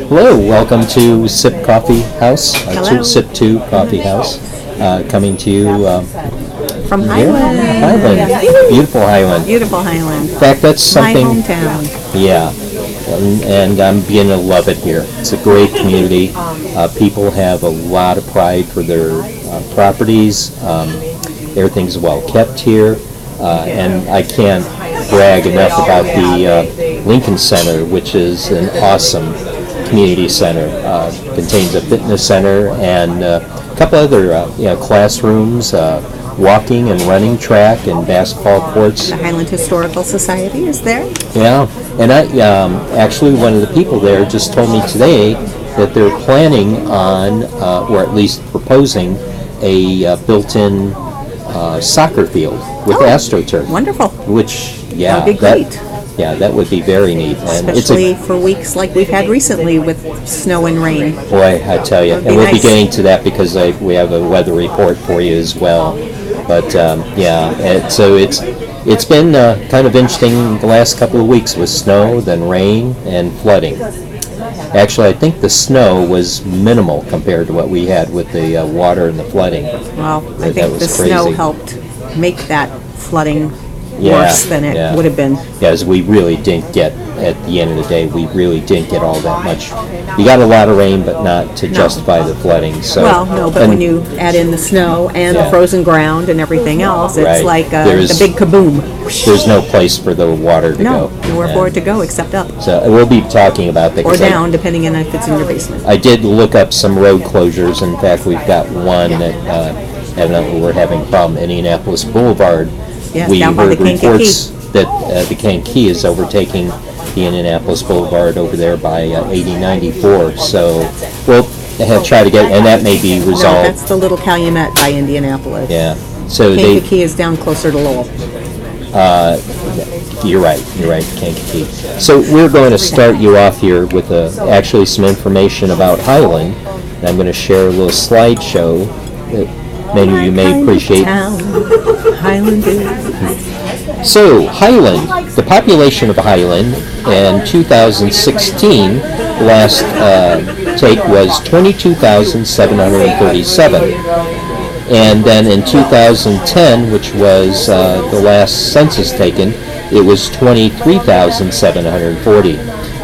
Hello, welcome to Sip Coffee House, Hello. Sip 2 Coffee House, coming to you From here. Highland. Beautiful Highland. Beautiful Highland. In fact, that's My something, hometown. yeah, and I'm beginning to love it here. It's a great community. People have a lot of pride for their properties. Everything's well kept here, and I can't brag enough about the Lincoln Center, which is an awesome community center. Contains a fitness center and a couple other classrooms, walking and running track and basketball courts. The Highland Historical Society is there. Yeah, and I actually one of the people there just told me today that they're planning on, or at least proposing, a built-in soccer field with AstroTurf. Wonderful. Which, That would be great. That would be very neat. And Especially for weeks like we've had recently with snow and rain. Boy, I tell you, and be we'll be nice. getting to that because we have a weather report for you as well. But so it's been kind of interesting the last couple of weeks with snow, then rain, and flooding. Actually, I think the snow was minimal compared to what we had with the water and the flooding. Well, I That think was the snow crazy. helped make that flooding Yeah, worse than it yeah. would have been. Yeah, as we really didn't get, at the end of the day, we really didn't get all that much. You got a lot of rain, but not to justify the flooding. So, Well, no, but and- when you add in the snow and the Yeah. frozen ground and everything else, it's Right. like There's- the big kaboom. there's no place for the water to No, go. nowhere Yeah. for it to go except up So we'll be talking about that. or 'cause down, depending on if it's in your basement. I did look up some road closures. In fact, we've got one that evidently we're having a problem. Indianapolis Boulevard. Yes, We down by the heard Kankakee. reports that the Kankakee is overtaking the Indianapolis Boulevard over there by 8094. So we'll try to get, and that may be No, resolved. that's the little Calumet by Indianapolis. Yeah. So Kankakee is down closer to Lowell. You're right, Kankakee. So we're going to start you off here with actually some information about Highland. And I'm going to share a little slideshow that many of you may appreciate. Highland is. So Highland, the population of Highland in 2016, last take was 22,737. And then in 2010, which was the last census taken, it was 23,740.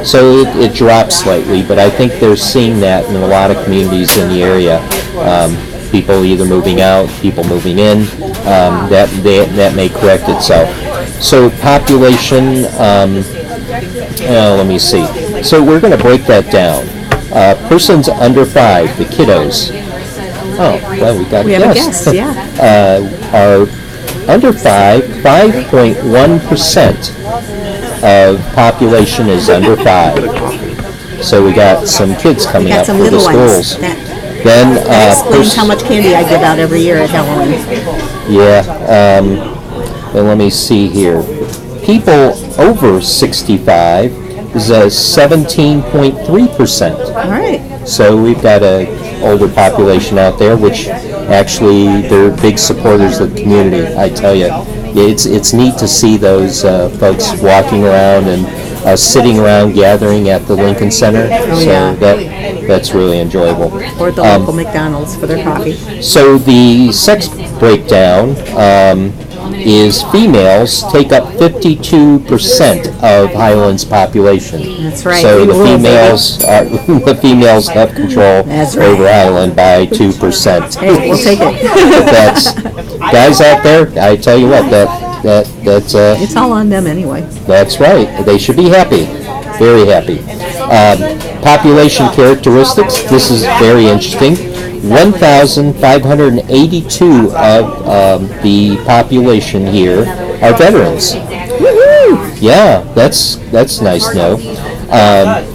So it dropped slightly, but I think they're seeing that in a lot of communities in the area. People either moving out, people moving in, that may correct itself. So population, let me see. So we're going to break that down. Persons under 5, the kiddos. Oh, well, we got We a have a guest. guest, yeah. Are under 5.1% of population is under 5. So we got some kids coming Got up some for the little ones. schools. That Then explains how much candy I give out every year at Halloween. yeah, and let me see here. People over 65 is 17.3%. All right. So we've got a older population out there, which actually they're big supporters of the community. I tell you, it's neat to see those folks walking around and sitting around, gathering at the Lincoln Center. yeah. So that's really enjoyable. Or the local McDonald's for their coffee. So the sex breakdown is females take up 52% of Highland's population. That's right. So We the rule, the females have control That's right. over Highland by 2%. Hey, we'll take it. But that's guys out there. I tell you what, that's It's all on them anyway. that's right. They should be happy. Very happy. Population characteristics. This is very interesting. 1,582 of the population here are veterans. Yeah, that's nice to know.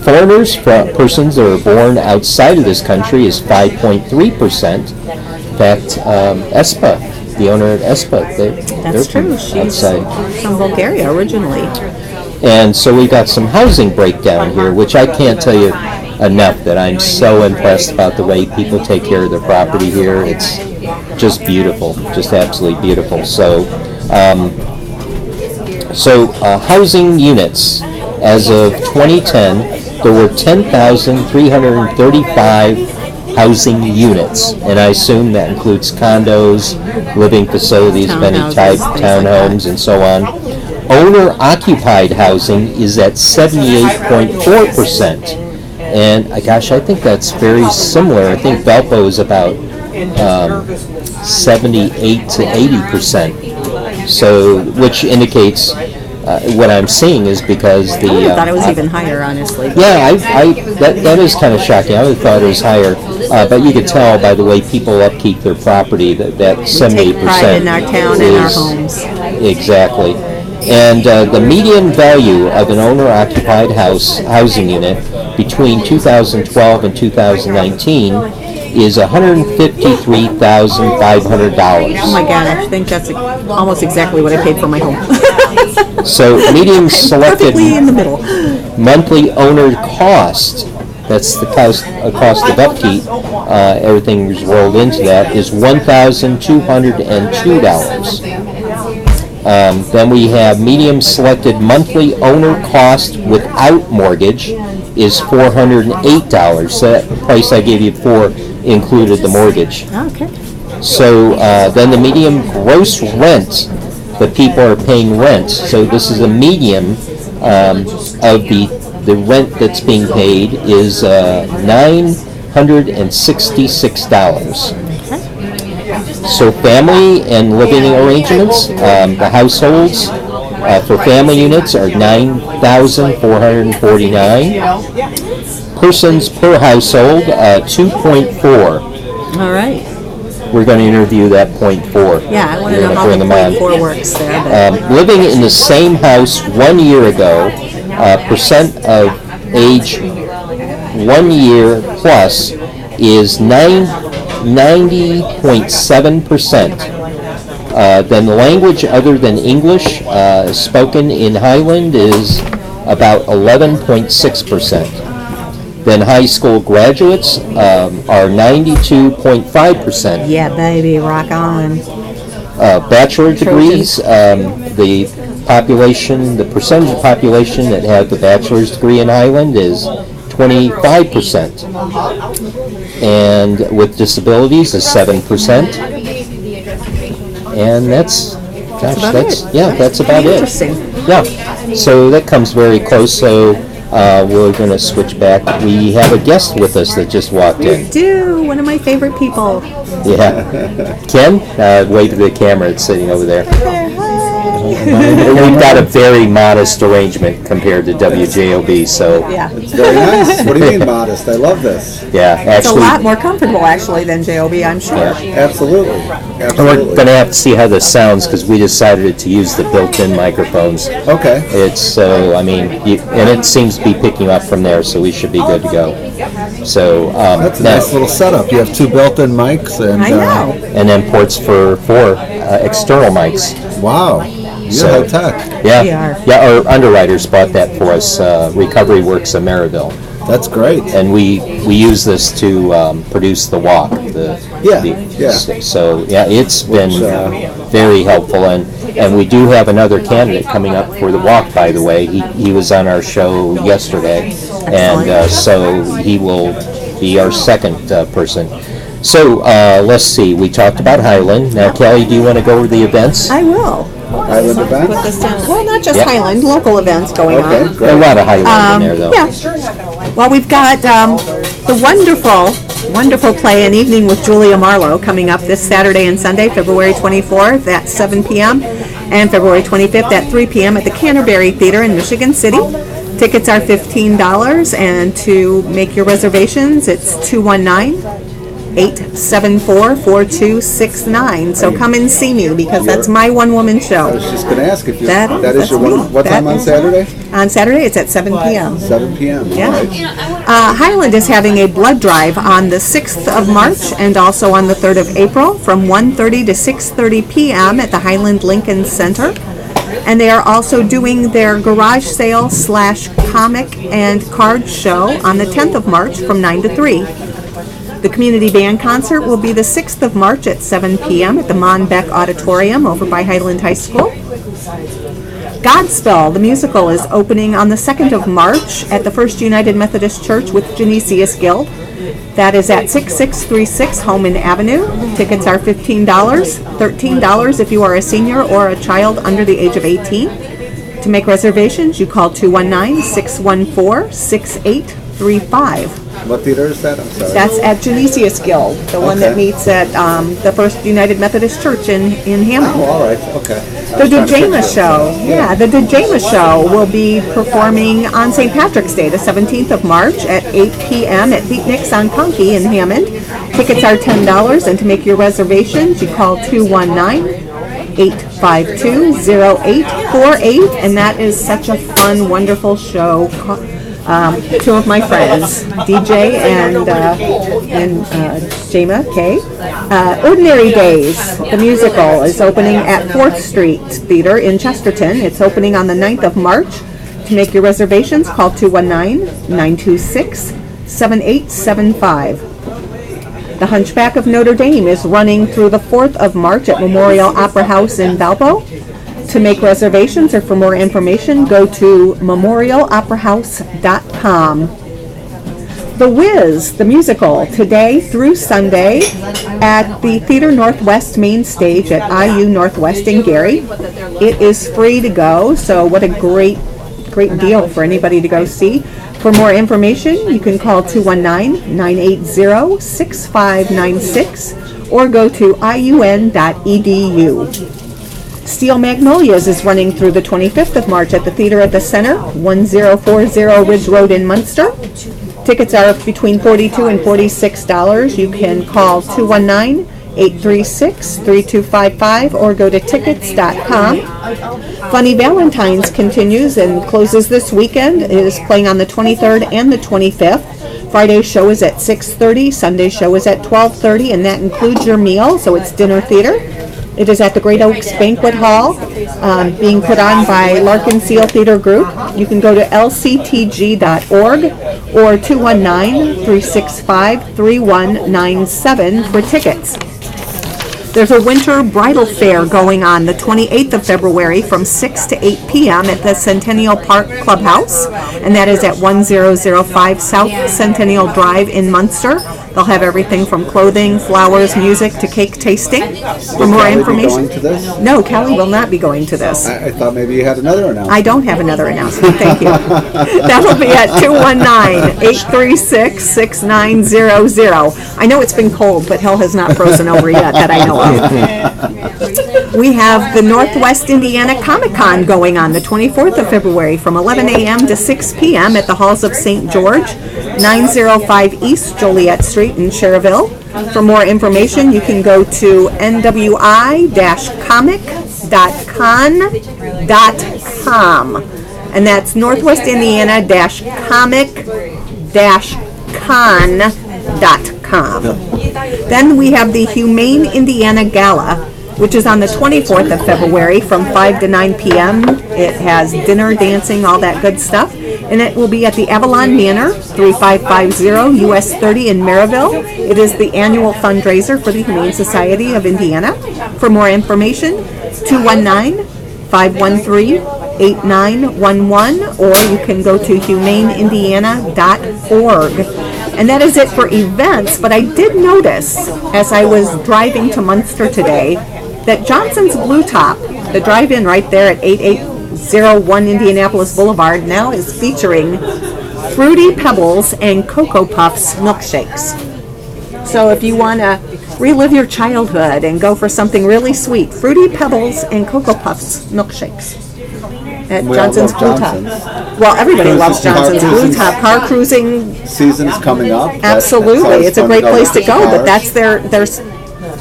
Foreigners, persons that are born outside of this country, is 5.3%. In fact, ESPA, the owner of ESPA, they're That's from true. She's outside. from Bulgaria originally. And so we got some housing breakdown here, which I can't tell you enough that I'm so impressed about the way people take care of their property here. It's just beautiful, just absolutely beautiful. So, housing units as of 2010 there were 10,335 housing units, and I assume that includes condos, living facilities of any type, Townhouses, things like townhomes, that. and so on. Owner-occupied housing is at 78.4%. And gosh, I think that's very similar. I think Valpo is about 78 to 80%. So, which indicates what I'm seeing is because the. I thought it was even higher, honestly. Yeah, that is kind of shocking. I would have thought it was higher, but you could tell by the way people upkeep their property that 78% Take pride in our town and our is- homes. Exactly. And the median value of an owner-occupied housing unit between 2012 and 2019 is $153,500. Oh my God, I think that's almost exactly what I paid for my home. So medium selected Perfectly in the middle. monthly owner cost, that's the cost of upkeep, everything is rolled into that, is $1,202. Then we have medium selected monthly owner cost without mortgage is $408. So that price I gave you before included the mortgage. Okay. So then the medium gross rent that people are paying rent. So this is a median of the rent that's being paid is $966. So family and living arrangements, the households for family units are 9,449. Persons per household, 2.4. All right. We're going to interview that .4. Yeah, I want to We're know gonna how bring the them on. .4 works there. But Living in the same house 1 year ago, percent of age 1 year plus is 90.7%. Then the language other than English spoken in Highland is about 11.6%. Then high school graduates are 92.5%. yeah, baby, rock on. Bachelor degrees, the population, the percentage of population that have the bachelor's degree in Highland is 25%. And with disabilities is 7%. And that's about it. that's about it. Interesting. Yeah, so that comes very close. So we're going to switch back. We have a guest with us that just walked in. Do one of my favorite people. Yeah. Ken, wave to the camera. It's sitting over there. We've got a very modest arrangement compared to WJOB, so Yeah. It's very nice. What do you mean modest? I love this. yeah, It's a actually, lot more comfortable, actually, than JOB, I'm sure. Absolutely. we're Absolutely. going to have to see how this sounds because we decided to use the built-in microphones. Okay. It's so, I mean, and it seems to be picking up from there, so we should be good to go. So, That's a now, nice little setup. You have two built-in mics and I know. and then ports for four external mics. Wow. You're So- high tech. Yeah, We are. yeah. Our underwriters bought that for us. Recovery Works of Maryville. That's great. And we use this to produce the walk. Yeah. So yeah, it's been very helpful, and we do have another candidate coming up for the walk. By the way, he was on our show yesterday, and so he will be our second person. So let's see. We talked about Highland. Now, Kelly, do you want to go over the events? I will. Highland event? Put this down. Well, not just Yep. Highland, local events going Okay, on. There are a lot of Highland in there, though. Yeah. Well, we've got the wonderful play An Evening with Julia Marlowe coming up this Saturday and Sunday, February 24th at 7 p.m. and February 25th at 3 p.m. at the Canterbury Theater in Michigan City. Tickets are $15, and to make your reservations, it's 219-874-4269. So come and see me because that's my one-woman I show. was just going to ask if you, That- that is your that's one. me. What time That on is- Saturday? On Saturday, it's at 7 p.m. 7 p.m. Yeah. All right. Highland is having a blood drive on the 6th of March and also on the 3rd of April from 1:30 to 6:30 p.m. at the Highland Lincoln Center. And they are also doing their garage sale / comic and card show on the 10th of March from 9 to 3. The community band concert will be the 6th of March at 7 p.m. at the Monbeck Auditorium over by Highland High School. Godspell, the musical, is opening on the 2nd of March at the First United Methodist Church with Genesius Guild. That is at 6636 Holman Avenue. Tickets are $15, $13 if you are a senior or a child under the age of 18. To make reservations, you call 219-614-6835. What theater is that? I'm sorry. That's at Genesius Guild, the one that Okay. meets at the First United Methodist Church in Hammond. Oh, all right. Okay. The Dejema Show, the Dejema Show will be performing on St. Patrick's Day, the 17th of March at 8 p.m. at Beatniks on Conkey in Hammond. Tickets are $10, and to make your reservations, you call 219-852-0848, and that is such a fun, wonderful show. Two of my friends, DJ and Jema K. Ordinary Days, the musical, is opening at 4th Street Theater in Chesterton. It's opening on the 9th of March. To make your reservations, call 219-926-7875. The Hunchback of Notre Dame is running through the 4th of March at Memorial Opera House in Valpo. To make reservations or for more information, go to memorialoperahouse.com. The Wiz, the musical, today through Sunday at the Theater Northwest main stage at IU Northwest in Gary. It is free to go, so what a great deal for anybody to go see. For more information, you can call 219-980-6596 or go to iun.edu. Steel Magnolias is running through the 25th of March at the Theater at the Center, 1040 Ridge Road in Munster. Tickets are between $42 and $46. You can call 219-836-3255 or go to tickets.com. Funny Valentine's continues and closes this weekend. It is playing on the 23rd and the 25th. Friday's show is at 6:30, Sunday's show is at 12:30, and that includes your meal, so it's dinner theater. It is at the Great Oaks Banquet Hall, being put on by Larkin Seal Theater Group. You can go to lctg.org or 219-365-3197 for tickets. There's a winter bridal fair going on the 28th of February from 6 to 8 p.m. at the Centennial Park Clubhouse, and that is at 1005 South Centennial Drive in Munster. They'll have everything from clothing, flowers, music, to cake tasting. For more Callie be information, going to this? no, Kelly will not be going to this. I thought maybe you had another announcement. I don't have another announcement, thank you. That'll be at 219-836-6900. I know it's been cold, but hell has not frozen over yet that I know of. We have the Northwest Indiana Comic Con going on the 24th of February from 11 a.m. to 6 p.m. at the Halls of St. George, 905 East Joliet Street in Cherville. For more information, you can go to nwi-comic.con.com, and that's Northwest Indiana-comic-con.com. Then we have the Humane Indiana Gala, which is on the 24th of February from 5 to 9 p.m. It has dinner, dancing, all that good stuff. And it will be at the Avalon Manor, 3550 US 30 in Maryville. It is the annual fundraiser for the Humane Society of Indiana. For more information, 219-513-8911, or you can go to humaneindiana.org. And that is it for events, but I did notice as I was driving to Munster today that Johnson's Blue Top, the drive-in right there at 8801 Indianapolis Boulevard, now is featuring Fruity Pebbles and Cocoa Puffs milkshakes. So if you want to relive your childhood and go for something really sweet, Fruity Pebbles and Cocoa Puffs milkshakes at We all Johnson's love Blue Johnson's. Top. Well, everybody loves Johnson's Blue Top. Car cruising, Season's coming up. absolutely. It's a great place to go, but that's that's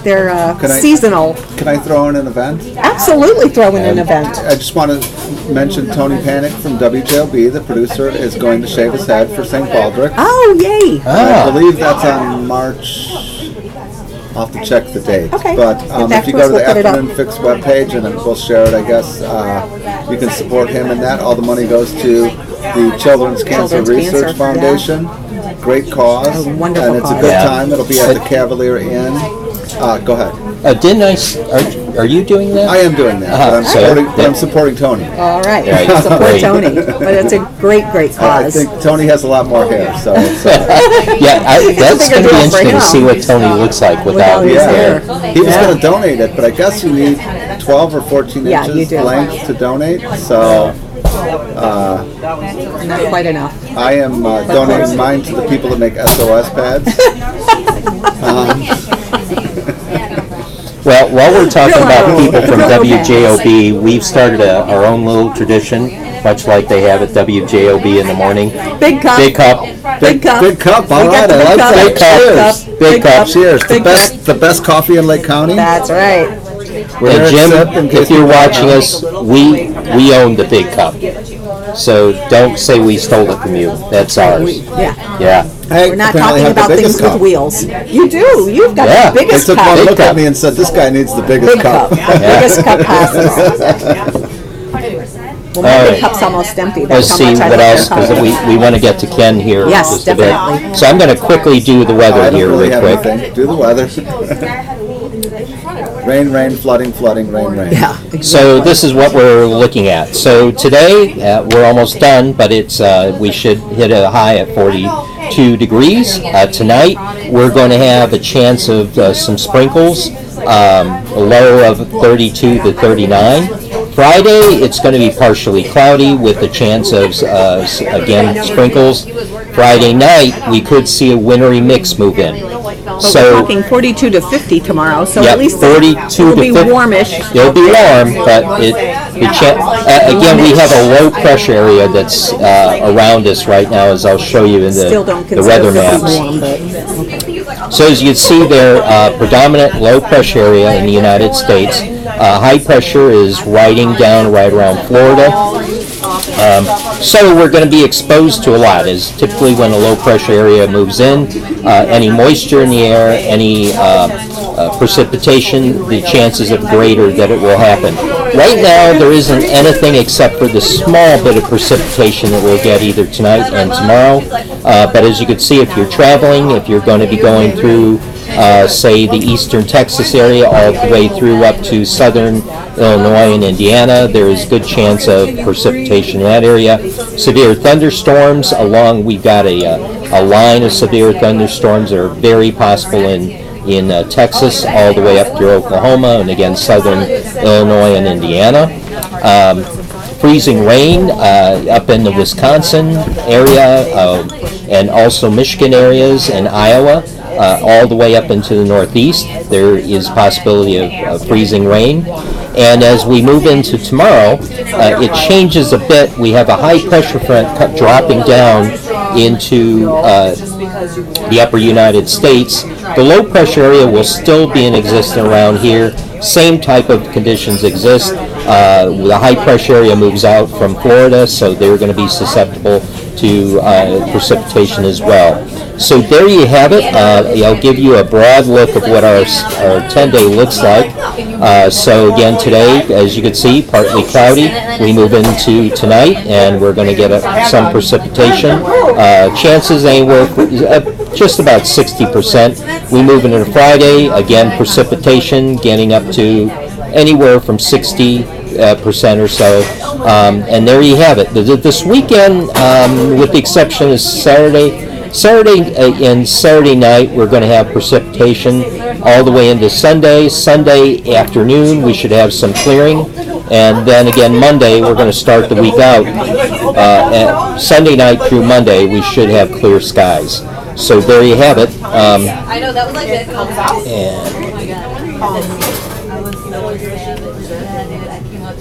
their Can I- seasonal. Can I throw in an event? Absolutely throw in an event. I just want to mention Tony Panic from WJLB, the producer, is going to shave his head for St. Baldrick. Oh, yay. I believe that's on March. I'll have to check the date. Okay. But Get back if you to go us, to we'll the put it up. Afternoon Fix webpage, and then we'll share it, I guess, you can support him in that. All the money goes to the Children's Cancer Children's Research Cancer, Foundation. Great cause. A wonderful and it's a cause. good Yeah. time. It'll be at the Cavalier Inn. Go ahead. Didn't I? Are you doing that? I am doing that. But I'm supporting Tony. All right, Right, support great. Tony. But it's a great I cause. think Tony has a lot more hair, so Yeah, that's bigger going to be deal for interesting to him. see what Tony looks like without his his hair. hair. he was going to donate it, but I guess you need 12 or 14 Yeah, you inches do. length to donate. So Not quite enough. I am donating mine to the people that make SOS pads. Well, while we're talking about Grow. people from Grow WJOB, we've started our own little tradition, much like they have at WJOB in the morning. Big cup. Big cup. Big cup. Big cup, all We got right, the I big like cup. that. Big cup. Cheers. Big cup. Cheers. Big The best coffee in Lake County. That's right. We're And here Jim, at SIP in case if you're people don't watching know. us, we own the big cup. So don't say we stole it from you. That's ours. Yeah. Yeah. Hey, We're not apparently talking have the about biggest things cup. with wheels. You do. You've got Yeah. the They biggest took cup. one Big look cup. at me and said, "This guy needs the biggest Big cup." cup. Biggest cup possible. Well, my All big right. cup's almost empty. Let's That's how see much I what like else, your because cup. we want to get to Ken here Yes, just a definitely. bit. So I'm going to quickly do the I weather don't here really real have quick. anything. Do the weather. Rain, flooding, rain. Yeah. So this is what we're looking at. So today we're almost done, but it's we should hit a high at 42 degrees. Tonight we're going to have a chance of some sprinkles, a low of 32 to 39. Friday it's going to be partially cloudy with a chance of again sprinkles. Friday night we could see a wintry mix move in. But So we're talking 42 to 50 tomorrow, so yeah, at least 42 it'll to be 50. warmish. It'll be warm, but again, we have a low pressure area that's around us right now, as I'll show you in Still don't the consider weather 50 maps. warm, but So as you can see there, predominant low pressure area in the United States. High pressure is riding down right around Florida. So we're going to be exposed to a lot, as typically when a low pressure area moves in, any moisture in the air, any precipitation, the chances are greater that it will happen. Right now there isn't anything except for the small bit of precipitation that we'll get either tonight and tomorrow. But as you can see, if you're traveling, if you're going to be going through say the eastern Texas area all the way through up to southern Illinois and Indiana, there is good chance of precipitation in that area. Severe thunderstorms we've got a line of severe thunderstorms that are very possible in Texas all the way up through Oklahoma and again southern Illinois and Indiana. Freezing rain up in the Wisconsin area and also Michigan areas and Iowa. All the way up into the northeast, there is possibility of freezing rain. And as we move into tomorrow, it changes a bit. We have a high pressure front dropping down into the upper United States. The low pressure area will still be in existence around here. Same type of conditions exist. The high pressure area moves out from Florida, so they're going to be susceptible to precipitation as well. So there you have it. I'll give you a broad look of what our 10-day looks like. So again, today, as you can see, partly cloudy. We move into tonight, and we're going to get some precipitation. Chances anywhere just about 60%. We move into Friday, again, precipitation getting up to anywhere from 60% or so. And there you have it. This weekend, with the exception of Saturday and Saturday night, we're going to have precipitation all the way into Sunday. Sunday afternoon, we should have some clearing. And then again, Monday, we're going to start the week out. Sunday night through Monday, we should have clear skies. So there you have it. I know, that was like it.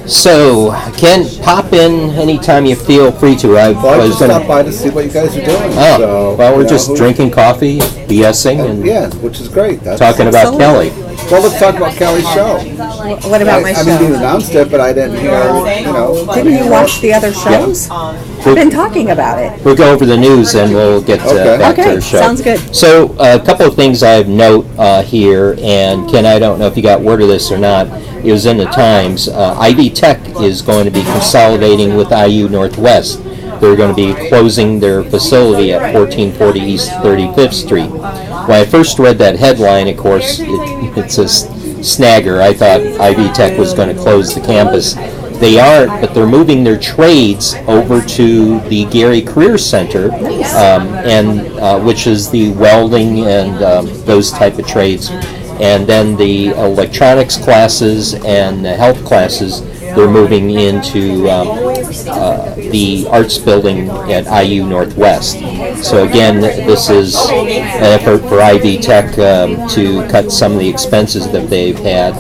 So, Ken, pop in anytime you feel free to. Well, I just stopped by to see what you guys are doing. Oh, so, well, we're just drinking coffee, BSing, and yeah, which is great. That's talking about Kelly. Well, let's talk about Kelly's show. what about my I mean, you show? announced it, but I didn't hear, Didn't you watch the other shows? I've been talking about it. We'll go over the news and we'll get back to Okay, the show. sounds good. So a couple of things I have note here, and Ken, I don't know if you got word of this or not. It was in the Times. Ivy Tech is going to be consolidating with IU Northwest. They're going to be closing their facility at 1440 East 35th Street. When I first read that headline, of course, it's a snagger. I thought Ivy Tech was going to close the campus. They aren't, but they're moving their trades over to the Gary Career Center, which is the welding and those type of trades. And then the electronics classes and the health classes, they're moving into the arts building at IU Northwest. So again, this is an effort for Ivy Tech to cut some of the expenses that they've had.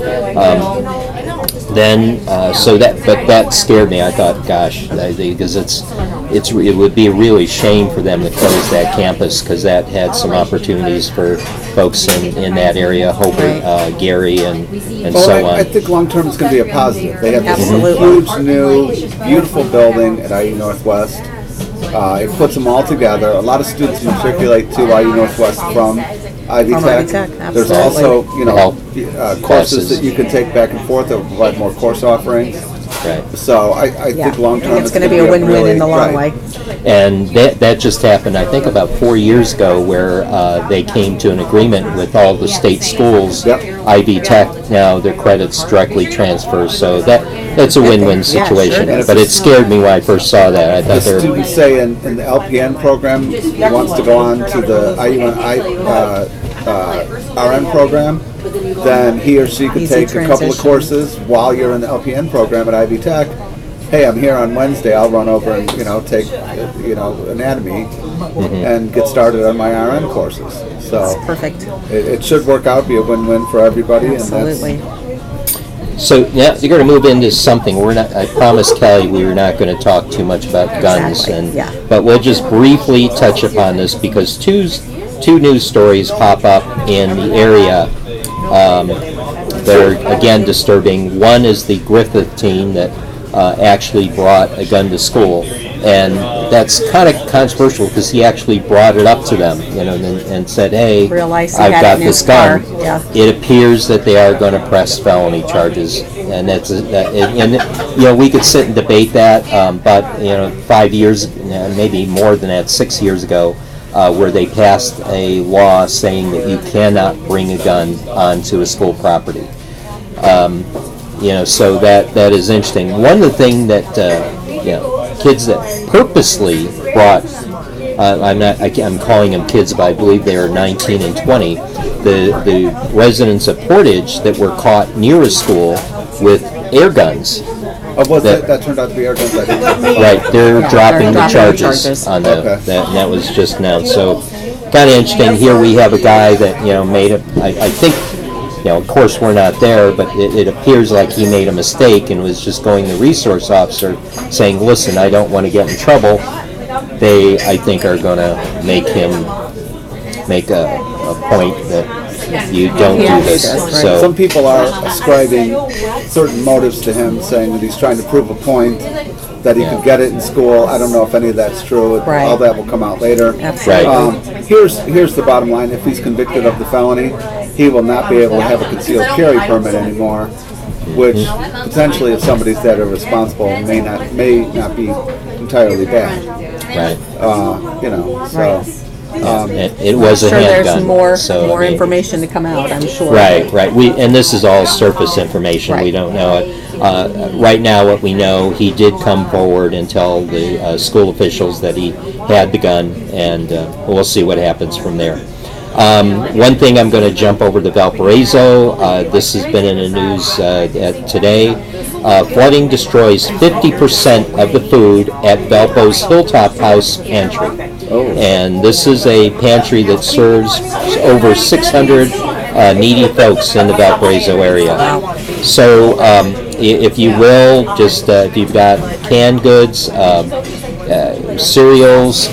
But that scared me. I thought, gosh, because it would be a really shame for them to close that campus, because that had some opportunities for folks in that area, Hobart, Gary, and so on. I think long term it's going to be a positive. They have this huge, new, beautiful building at IU Northwest. It puts them all together. A lot of students matriculate to IU Northwest from Ivy Tech. There's also, courses that you can take back and forth that will provide more course offerings. Right. So I think long term it's going to be a win-win in the long way. And that just happened, I think, about 4 years ago, where they came to an agreement with all the state schools. Yep. Ivy Tech, now their credits directly transfer, so that's a win-win situation. Sure But it scared me when I first saw that. I thought the students say in the LPN program wants to go on to the RN program, then he or she could take a couple of courses while you're in the LPN program at Ivy Tech. Hey, I'm here on Wednesday. I'll run over and take anatomy and get started on my RN courses. So that's perfect. It should work out, be a win-win for everybody. Absolutely. So now you're going to move into something. I promised Kelly we were not going to talk too much about guns, but we'll just briefly touch upon this because two news stories pop up in the area that are again disturbing. One is the Griffith team that actually brought a gun to school, and that's kind of controversial because he actually brought it up to them, and said, "Hey, I've got this gun." It appears that they are going to press felony charges, and we could sit and debate that, but 5 years, maybe more than that, 6 years ago, where they passed a law saying that you cannot bring a gun onto a school property. So that is interesting. One of the things that kids that purposely brought, I'm calling them kids, but I believe they are 19 and 20. The residents of Portage that were caught near a school with air guns. That turned out to be air guns. Right, they're dropping the charges on that, and that was just announced. So, kind of interesting. Here we have a guy that made a. I think, of course we're not there, but it appears like he made a mistake and was just going to the resource officer saying, "Listen, I don't want to get in trouble." They, I think, are going to make him make a point that you don't do this. So some people are ascribing certain motives to him, saying that he's trying to prove a point that he could get it in school. I don't know if any of that's true. Right. All that will come out later. Absolutely. Here's the bottom line: if he's convicted of the felony, he will not be able to have a concealed carry permit anymore. Which potentially, if somebody's that irresponsible, may not be entirely bad. Right. So. It was a handgun. There's more information to come out, I'm sure. Right. And this is all surface information. We don't know it. Right now, what we know, he did come forward and tell the school officials that he had the gun, and we'll see what happens from there. One thing, I'm going to jump over to Valparaiso. This has been in the news today. Flooding destroys 50% of the food at Valpo's Hilltop House pantry. And this is a pantry that serves over 600 needy folks in the Valparaiso area. So if you will, just if you've got canned goods, cereals,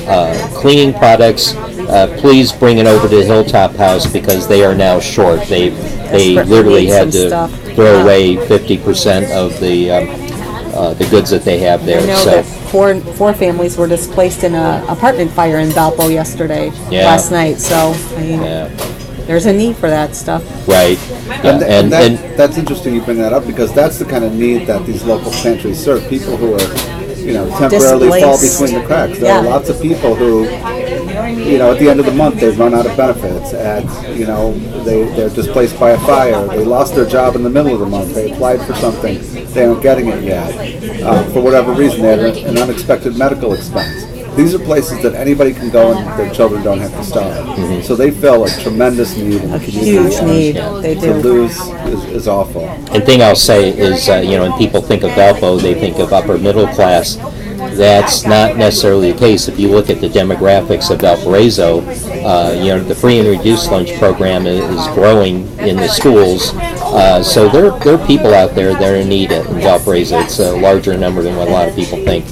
cleaning products, please bring it over to the Hilltop House because they are now short. They literally had to throw away 50% of the goods that they have there. I know that four families were displaced in an apartment fire in Valpo last night. So there's a need for that stuff. Right. And that's interesting you bring that up because that's the kind of need that these local pantries serve. People who are temporarily fall between the cracks. There are lots of people who at the end of the month they've run out of benefits. They're displaced by a fire. They lost their job in the middle of the month. They applied for something. They aren't getting it yet. For whatever reason, they had an unexpected medical expense. These are places that anybody can go and their children don't have to starve. So they fill a tremendous need in the community. Huge need. They To do. lose is awful. And thing I'll say is, when people think of Valpo, they think of upper middle class. That's not necessarily the case. If you look at the demographics of Valparaiso, the free and reduced lunch program is growing in the schools. So there are people out there that are in need in Valparaiso. It's a larger number than what a lot of people think.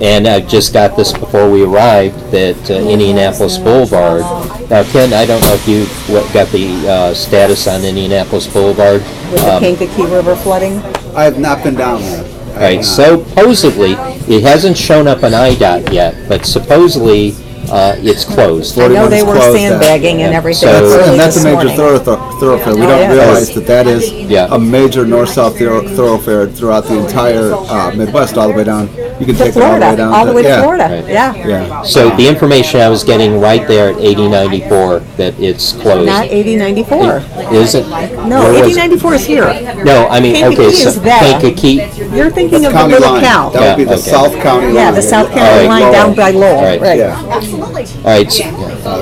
And I just got this before we arrived that Indianapolis Boulevard. Now, Ken, I don't know if you got the status on Indianapolis Boulevard. With the Kankakee River flooding. I have not been down there. All right, supposedly, it hasn't shown up on IDOT yet, but supposedly it's closed. I know they 41's were closed sandbagging and Yeah. everything. So- early And that's a this major morning. thoroughfare. We Oh, don't yeah. realize that is Yeah. a major north-south thoroughfare throughout the entire Midwest, all the way down. You can To take it all the way Florida, down. all the way to yeah. Florida. Right. Yeah. Yeah. So the information I was getting right there at 8094 that it's closed. Not 8094. Is it? No, Where was it? 8094 is here. No, I mean, Kankakee okay, so is that. Kankakee. You're thinking of the County Little line. Cow. That would be Yeah, the okay. South County line. Yeah, the South All County right, line Lowell. down by Lowell. All right. Right. Yeah. All right,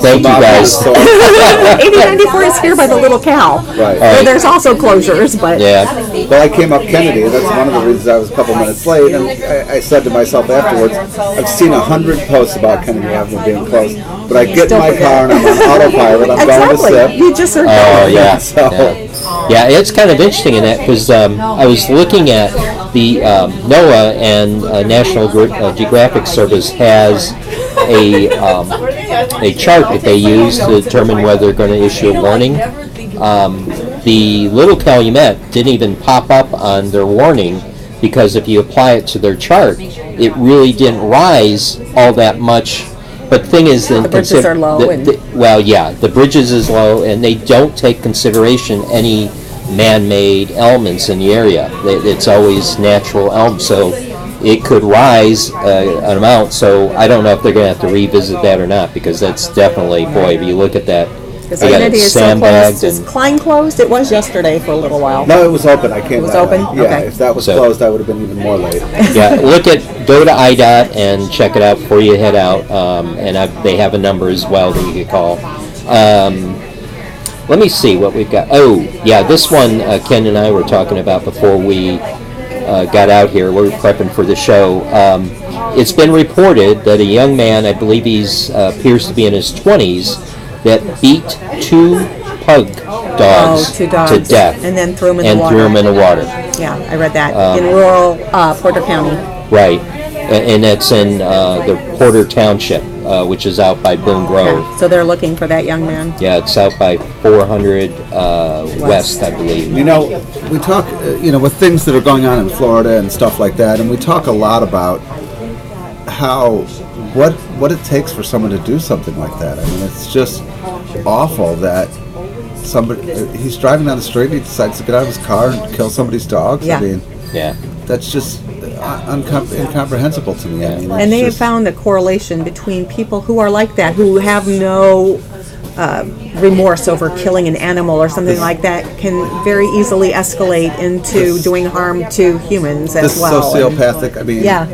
thank you guys. So, 8094 is here by the Little Cow. right. Where there's also closures, but Yeah, Well, I came up Kennedy. That's one of the reasons I was a couple minutes late. And I said to myself afterwards, I've seen 100 posts about Kennedy Avenue being closed, but I get in Still my forget. car and I'm on autopilot. I'm going to exactly. sip. You just heard oh, that. yeah. So- Yeah, it's kind of interesting in that because I was looking at the NOAA and National Geographic Service has a chart that they use to determine whether they're going to issue a warning. The Little Calumet didn't even pop up on their warning because if you apply it to their chart, it really didn't rise all that much. But the thing is, then The bridges are low well, yeah, the bridges is low, and they don't take consideration any man-made elements in the area. It's always natural elements, so it could rise an amount. So I don't know if they're going to have to revisit that or not, because that's definitely, boy, if you look at that, Because they got Kennedy it is so sandbagged closed. Is and Klein closed? It was yesterday for a little while. No, it was open. I can't. It was open? Yeah, Okay. if that was So- closed, I would have been even more late. yeah, go to IDOT and check it out before you head out, and they have a number as well that you can call. Let me see what we've got. Oh, yeah, this one Ken and I were talking about before we got out here. We're prepping for the show. It's been reported that a young man, I believe he's appears to be in his 20s, that beat two pug dogs, Two dogs. to death And then threw them in and the water. threw them in the water. Yeah, I read that. In rural Porter County. Right, and that's in the Porter Township, which is out by Boone Grove. Yeah. So they're looking for that young man. Yeah, it's out by 400 West, I believe. You know, we talk, with things that are going on in Florida and stuff like that, and we talk a lot about what it takes for someone to do something like that. I mean, it's just awful that he's driving down the street and he decides to get out of his car and kill somebody's dogs. Yeah. I mean, Yeah. that's just incomprehensible to me. I mean, And they have found a correlation between people who are like that, who have no remorse over killing an animal or something like that, can very easily escalate into doing harm to humans as this well. sociopathic, I mean, Yeah.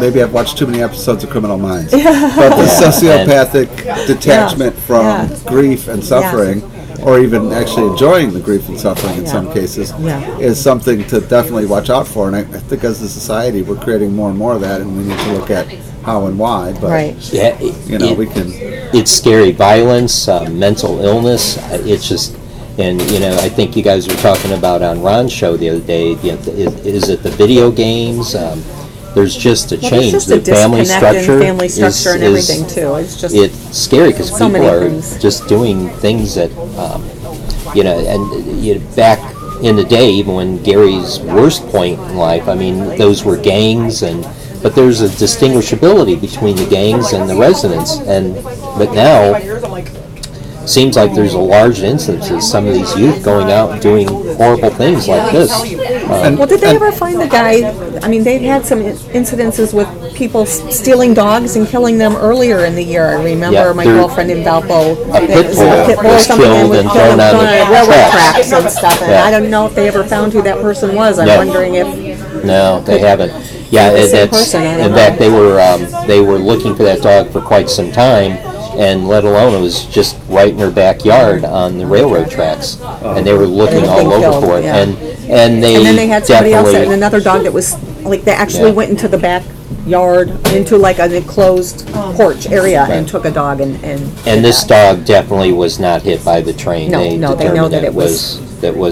maybe I've watched too many episodes of Criminal Minds, but the sociopathic detachment from Yeah. grief and suffering, or even actually enjoying the grief and suffering in some cases, Yeah. is something to definitely watch out for. And I think as a society, we're creating more and more of that, and we need to look at how and why. But Right. Yeah, we can. it's scary. Violence, mental illness, it's just, and I think you guys were talking about on Ron's show the other day, is it the video games? There's just a Well, change. there's just a The family disconnect in structure, family structure and everything too. It's just It's scary because so people many are things. just doing things that, back in the day, even when Gary's worst point in life, I mean, those were gangs, but there's a distinguishability between the gangs and the residents, but now seems like there's a large instance of some of these youth going out and doing horrible things like this. Well, did they ever find the guy? I mean, they've had some incidences with people stealing dogs and killing them earlier in the year. I remember my girlfriend in Valpo. A pit bull was killed and thrown on the railroad tracks. tracks and stuff. And I don't know if they ever found who that person was. I'm wondering if. No, they haven't. Yeah, in fact, they were looking for that dog for quite some time, and let alone it was just right in her backyard on the railroad tracks, and they were looking all over for it. Yeah. And then they had somebody else, and another dog that was like they actually went into the backyard, into like an enclosed porch area, and took a dog and this dog definitely was not hit by the train. No, they know that it was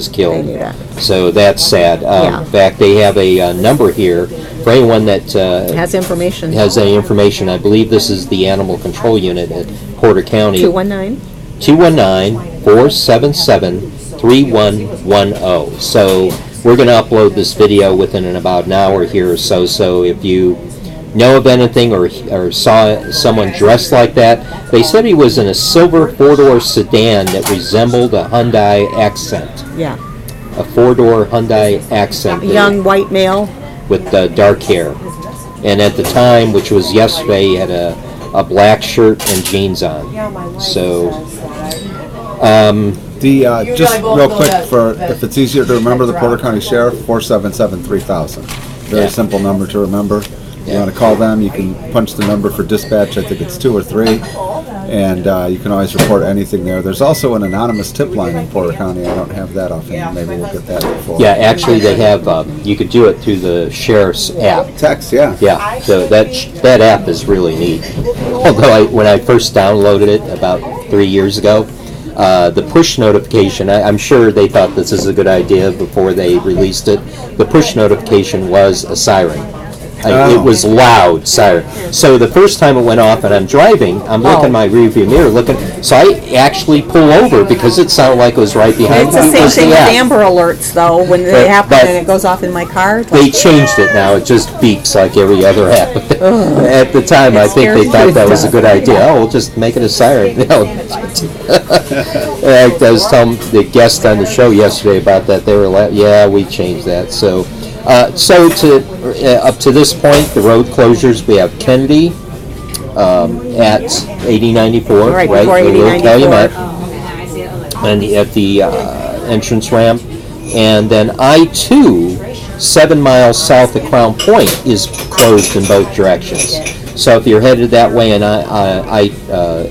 killed. They knew that. So that's sad. In fact, they have a number here for anyone that has information. Has any information. I believe this is the Animal Control Unit at Porter County. 219-477-3110. So we're going to upload this video within about an hour here or so. So if you know of anything or saw someone dressed like that, they said he was in a silver four-door sedan that resembled a Hyundai Accent. Yeah. A four-door Hyundai Accent. A young white male. With dark hair. And at the time, which was yesterday, he had a black shirt and jeans on. So, just real quick, for if it's easier to remember, the Porter County Sheriff, 477-3000. Very simple number to remember. You want to call them, you can punch the number for dispatch. I think it's 2 or 3. And you can always report anything there. There's also an anonymous tip line in Porter County. I don't have that offhand. Maybe we'll get that before. Yeah, actually they have, you could do it through the sheriff's app. Text, yeah. Yeah, so that app is really neat. Although when I first downloaded it about 3 years ago, the push notification, I'm sure they thought this is a good idea before they released it. The push notification was a siren. It was loud siren. So the first time it went off and I'm driving, I'm looking in my rearview mirror, so I actually pull over because it sounded like it was right behind me. It's the same thing with Amber Alerts, though, when they happen and it goes off in my car. They changed it now. It just beeps like every other app. At the time, I think they thought that was a good idea. Oh, we'll just make it a siren. I was telling the guest on the show yesterday about that. They were like, yeah, we changed that. So up to this point, the road closures, we have Kennedy at 8094, right before 8094. And at the entrance ramp. And then I-2, 7 miles south of Crown Point, is closed in both directions. So if you're headed that way in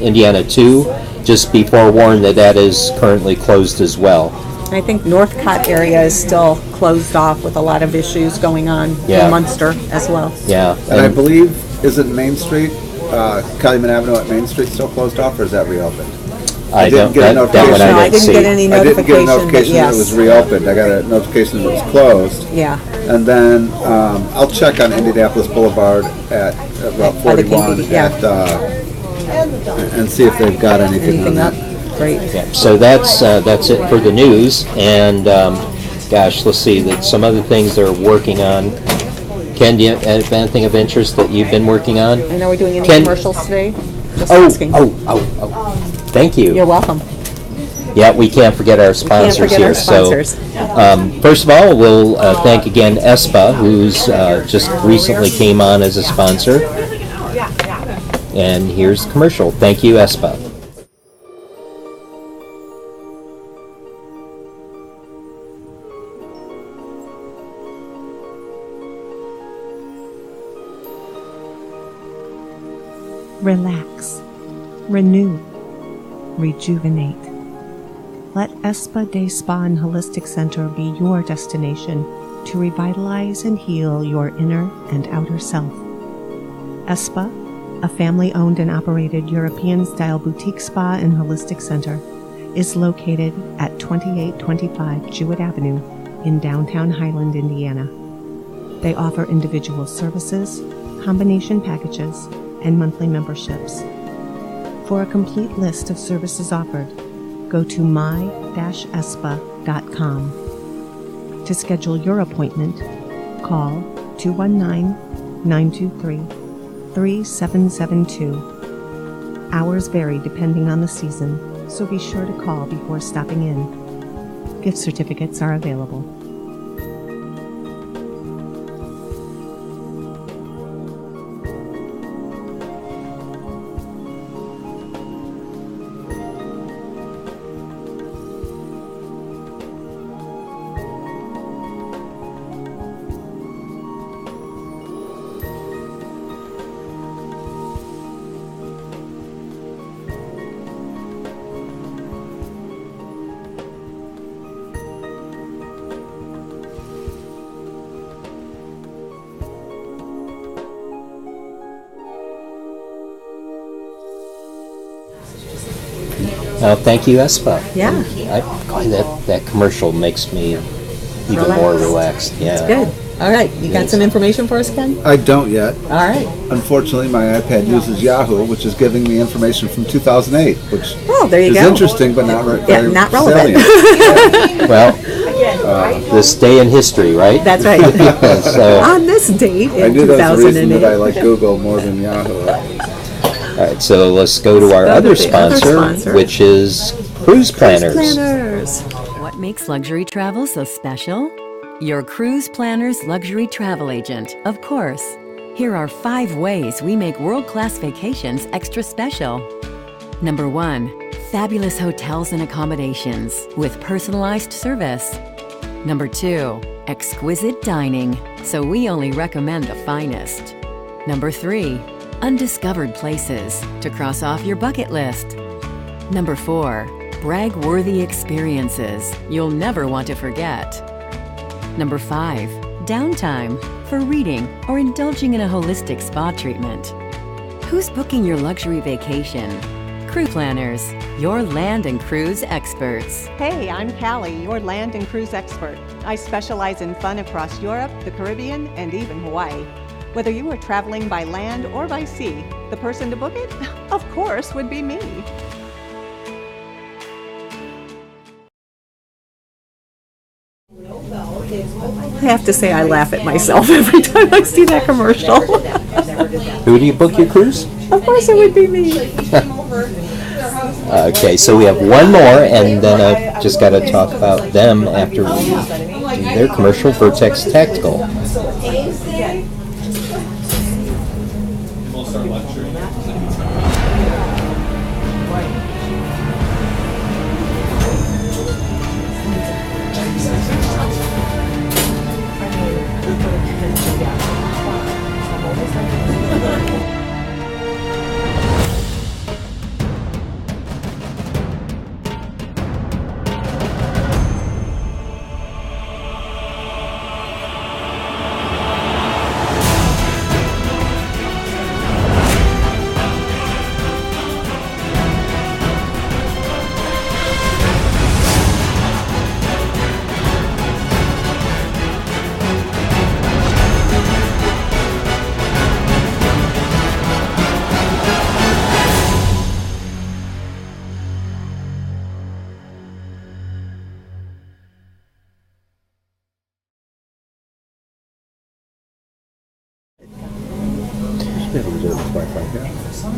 Indiana 2, just be forewarned that is currently closed as well. I think Northcott area is still closed off with a lot of issues going on in Munster as well. Yeah. And I believe, is it Main Street, Calumet Avenue at Main Street still closed off, or is that reopened? I didn't get a notification. I didn't get any notification. I didn't get a notification that it was reopened. I got a notification that it was closed. Yeah. And then I'll check on Indianapolis Boulevard at Route 41 and see if they've got anything on that. Great. Yeah, so that's it for the news, and gosh, let's see, that some other things they're working on. Ken, do you have anything of interest that you've been working on? I know we're doing any commercials today. Just asking. Thank you. You're welcome. Yeah, we can't forget our sponsors here. So, first of all, we'll thank again ESPA, who's just recently came on as a sponsor. And here's the commercial. Thank you, ESPA. Relax, renew, rejuvenate. Let Espa Day Spa and Holistic Center be your destination to revitalize and heal your inner and outer self. Espa, a family-owned and operated European-style boutique spa and holistic center, is located at 2825 Jewett Avenue in downtown Highland, Indiana. They offer individual services, combination packages, and monthly memberships. For a complete list of services offered, go to my-espa.com. To schedule your appointment, call 219-923-3772. Hours vary depending on the season. so be sure to call before stopping in. Gift certificates are available. Thank you, Espa. Yeah. Boy, that commercial makes me even more relaxed. Yeah. Good. All right, you got some information for us, Ken? I don't yet. All right. Unfortunately, my iPad uses Yahoo, which is giving me information from 2008, which There you is go. interesting, but not very not relevant. salient. Well, this day in history, right? That's right. So, On this date I in knew that's the reason 2008. that I like Google more than Yahoo. all right, so let's go to our go to other the other sponsor, sponsor. which is Cruise Planners. Planners. What makes luxury travel so special? Your Cruise Planner's luxury travel agent, of course. Here are 5 ways we make world-class vacations extra special. Number 1, fabulous hotels and accommodations with personalized service. Number 2, exquisite dining, so we only recommend the finest. Number 3, undiscovered places to cross off your bucket list. Number 4, brag-worthy experiences you'll never want to forget. Number 5, downtime for reading or indulging in a holistic spa treatment. Who's booking your luxury vacation? Cruise Planners, your land and cruise experts. Hey, I'm Callie, your land and cruise expert. I specialize in fun across Europe, the Caribbean, and even Hawaii. Whether you are traveling by land or by sea, the person to book it, of course, would be me. I have to say I laugh at myself every time I see that commercial. Who do you book your cruise? Of course it would be me. Okay, so we have one more, and then I've just got to talk about them after we do their commercial, Vertex Tactical.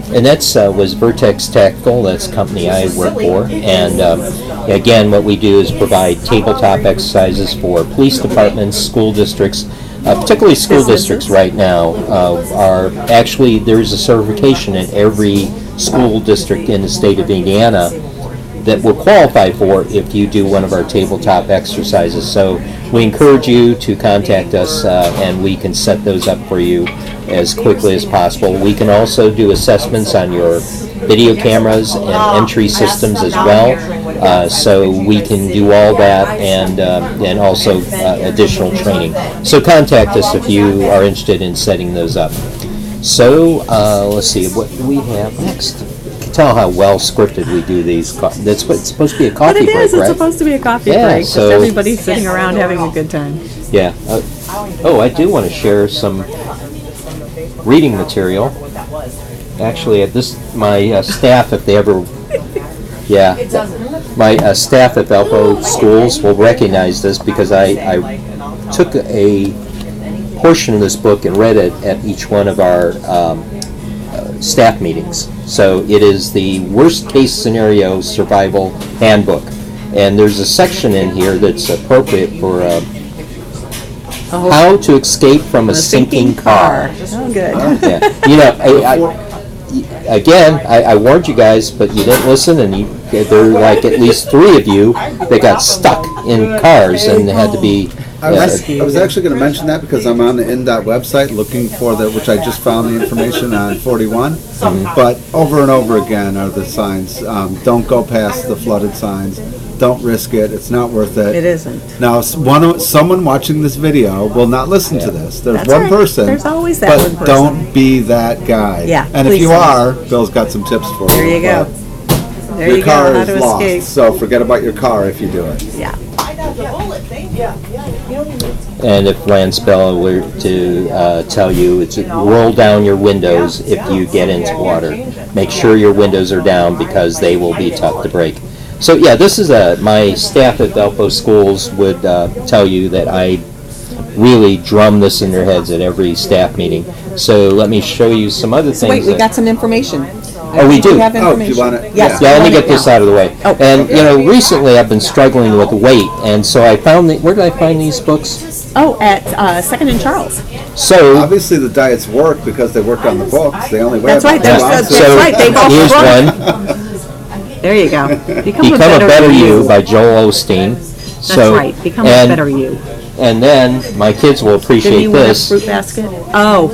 And that's was Vertex Tactical. That's the company I work for. And again, what we do is provide tabletop exercises for police departments, school districts, particularly school districts right now. Are actually there's a certification in every school district in the state of Indiana that we're qualified for if you do one of our tabletop exercises. So we encourage you to contact us and we can set those up for you as quickly as possible. We can also do assessments on your video cameras and entry systems as well. So we can do all that and also additional training. So contact us if you are interested in setting those up. So let's see, what do we have next? Tell how well scripted we do these. That's what it's supposed to be a coffee break, right? It's supposed to be a coffee break. Just everybody's sitting around having a good time. Yeah. Oh, I do want to share some reading material. Actually, my staff, if they ever, my staff at Valpo Schools will recognize this because I took a portion of this book and read it at each one of our staff meetings. So it is the worst case scenario survival handbook. And there's a section in here that's appropriate for how to escape from a sinking car. Oh, good. Yeah. I warned you guys, but you didn't listen, and there were like at least 3 of you that got stuck in cars and had to be I was actually going to mention that because I'm on the NDOT website looking for which I just found the information on 41. But over and over again are the signs. Don't go past the flooded signs. Don't risk it. It's not worth it. It isn't. Now, someone watching this video will not listen to this. There's That's one right. person. There's always that but one person. Don't be that guy. Yeah, And if please you don't. are, Bill's got some tips for you. There you go. But There Your you go. car How is to lost, escape. so forget about your car if you do it. Yeah. And if Lance Bell were to tell you, it's roll down your windows if you get into water. Make sure your windows are down because they will be tough to break. So yeah, this is my staff at Valpo Schools would tell you that I really drum this in their heads at every staff meeting. So let me show you some other things. Wait, we got some information. Oh, we do? We have Oh, do information. you want it? Yes. Yeah, let me we want get it this now. out of the way. Oh, And recently I've been struggling with weight, and so I found where did I find these books? Oh, at 2nd and Charles. So Obviously, the diets work because they worked on the books. They only weigh That's right. about 2 That's ounces. right. They both here's run. one. There you go. Become a Better You by Joel Osteen. That's right. Become a better you. And then my kids will Didn't appreciate you win a this. fruit basket? Oh,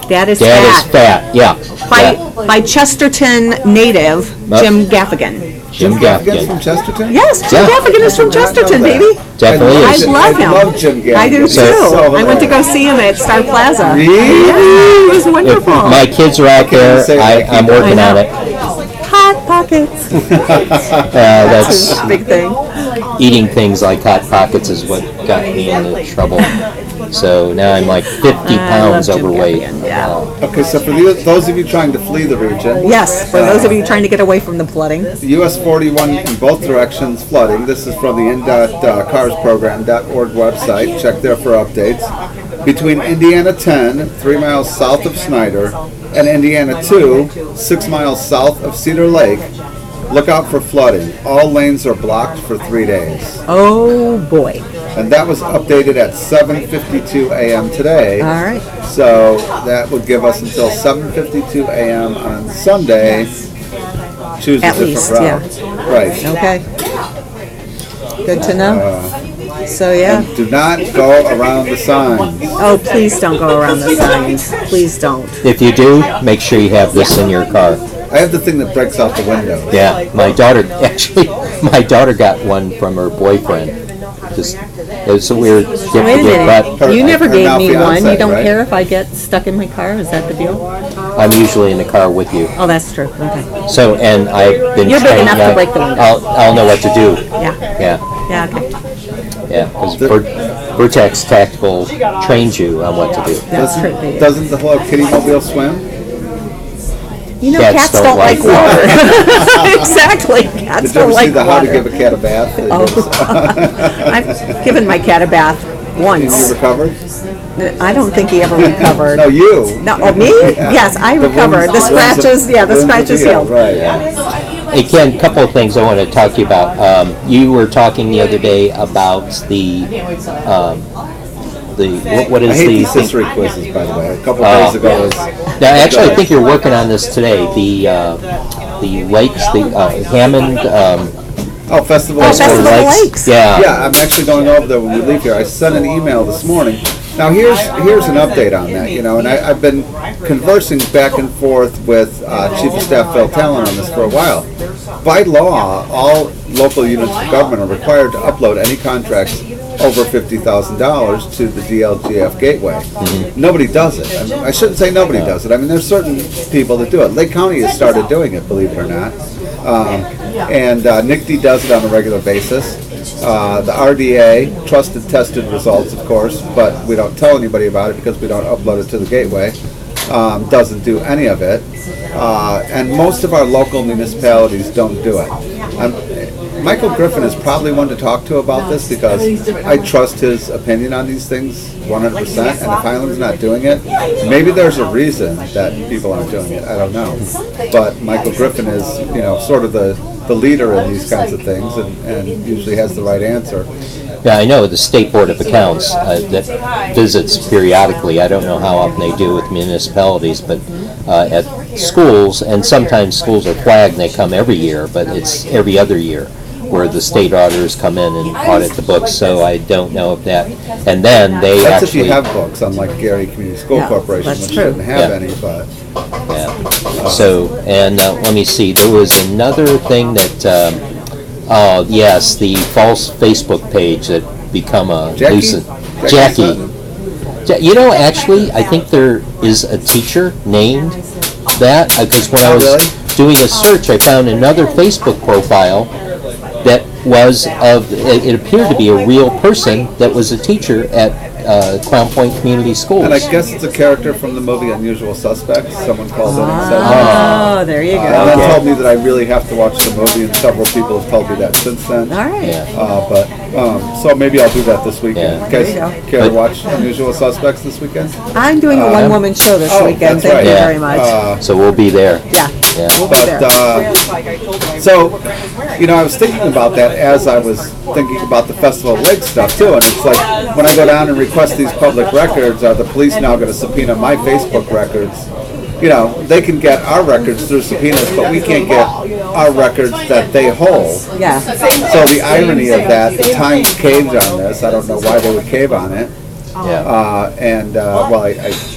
Dad is Dad Fat. is Fat. Yeah. Yeah. By Chesterton native Jim Gaffigan. Jim Gaffigan's from Gaffigan. Chesterton? Yes, Jim Yeah. Gaffigan is from Chesterton, baby. Definitely I is. love him. I love Jim Gaffigan. I do too. So I went to go see him at Star Plaza. Really? Yeah, it was wonderful. My kids are out there. say that. I'm working I on know. it. Hot Pockets. That's a big thing. eating things like Hot Pockets is what got me into trouble. So now I'm like 50 pounds love Jim overweight. Gaffigan, yeah. Okay, so for those of you trying to flee the region, Yes, for those of you trying to get away from the flooding. US 41 in both directions flooding. This is from the NDOT.carsprogram.org website. Check there for updates. Between Indiana 10, 3 miles south of Snyder, and Indiana 2, 6 miles south of Cedar Lake, look out for flooding. All lanes are blocked for 3 days. Oh, boy. And that was updated at 7:52 a.m. today. All right. So that would give us until 7:52 a.m. on Sunday. Choose a At different least, route. Right. Okay. Good to know. So, yeah. And do not go around the signs. Oh, please don't go around the signs. Please don't. If you do, make sure you have this in your car. I have the thing that breaks out the windows. Yeah, my daughter got one from her boyfriend. Just it's a weird gift to Wait a give, minute. but You never her gave now me one. fiancé, You don't right? care if I get stuck in my car? Is that the deal? I'm usually in the car with you. Oh, that's true. Okay. So, and I've been You're big trained enough to now- break the window. I'll know what to do. Yeah. Yeah, Yeah, okay. yeah, because Vertex Tactical trains you on what to do. That's true, baby. Doesn't the Hello Kitty mobile swim? You know, Cats cats don't don't like like water. Exactly. Cats Did you don't ever see like the How to water. Give a Cat a Bath? Oh. I've given my cat a bath And you once. recovered? I don't think he ever recovered. No, you. No, oh, me? Yes, I The recovered. The wounds- scratches, yeah, the wounds scratches healed, healed. Right. Hey Ken, couple of things I want to talk to you about. You were talking the other day about what I is hate the these history quizzes, by the way. A couple of days ago was... Now, actually, I think you're working on this today. The lakes, the Hammond. Oh, Festival Oh, of Festival of Lakes. Yeah. Yeah, I'm actually going over there when we leave here. I sent an email this morning. Now here's an update on that, and I've been conversing back and forth with Chief of Staff Phil Talon on this for a while. By law, all local units of government are required to upload any contracts over $50,000 to the DLGF gateway. Mm-hmm. Nobody does it. I shouldn't say nobody does it. I mean, there's certain people that do it. Lake County has started doing it, believe it or not. And NICD does it on a regular basis. The RDA, trusted, tested results, of course, but we don't tell anybody about it because we don't upload it to the gateway. Doesn't do any of it. And most of our local municipalities don't do it. Michael Griffin is probably one to talk to about this because I trust his opinion on these things 100%. And if Highland's not doing it, maybe there's a reason that people aren't doing it. I don't know. But Michael Griffin is, sort of the leader in these kinds of things and usually has the right answer. Yeah, I know the State Board of Accounts that visits periodically. I don't know how often they do with municipalities, but at schools, and sometimes schools are flagged and they come every year, but it's every other year where the state auditors come in and audit the books, so I don't know if that, and then they That's actually... if you have books, unlike Gary Community School Corporation, which shouldn't have any, but... Yeah. So, and let me see, there was another thing that... yes, the false Facebook page that become a nuisance. Jackie. Actually, I think there is a teacher named that, because when I was doing a search, I found another Facebook profile that was it appeared to be a real person that was a teacher at Crown Point Community Schools. And I guess it's a character from the movie Unusual Suspects. Someone called it and said Oh, there you go. and then told me that I really have to watch the movie, and several people have told me that since then. All right. Yeah. So maybe I'll do that this weekend. Yeah. You guys care to watch Unusual Suspects this weekend? I'm doing a one-woman show this weekend. that's Thank you right. very much. So we'll be there. Yeah. We'll be there. So, I was thinking about that as I was thinking about the Festival of Lakes stuff too, and it's like when I go down and request these public records, are the police now going to subpoena my Facebook records? They can get our records through subpoenas, but we can't get our records that they hold. Yeah. So the irony of that, the Times caved on this. I don't know why they would cave on it. Yeah. I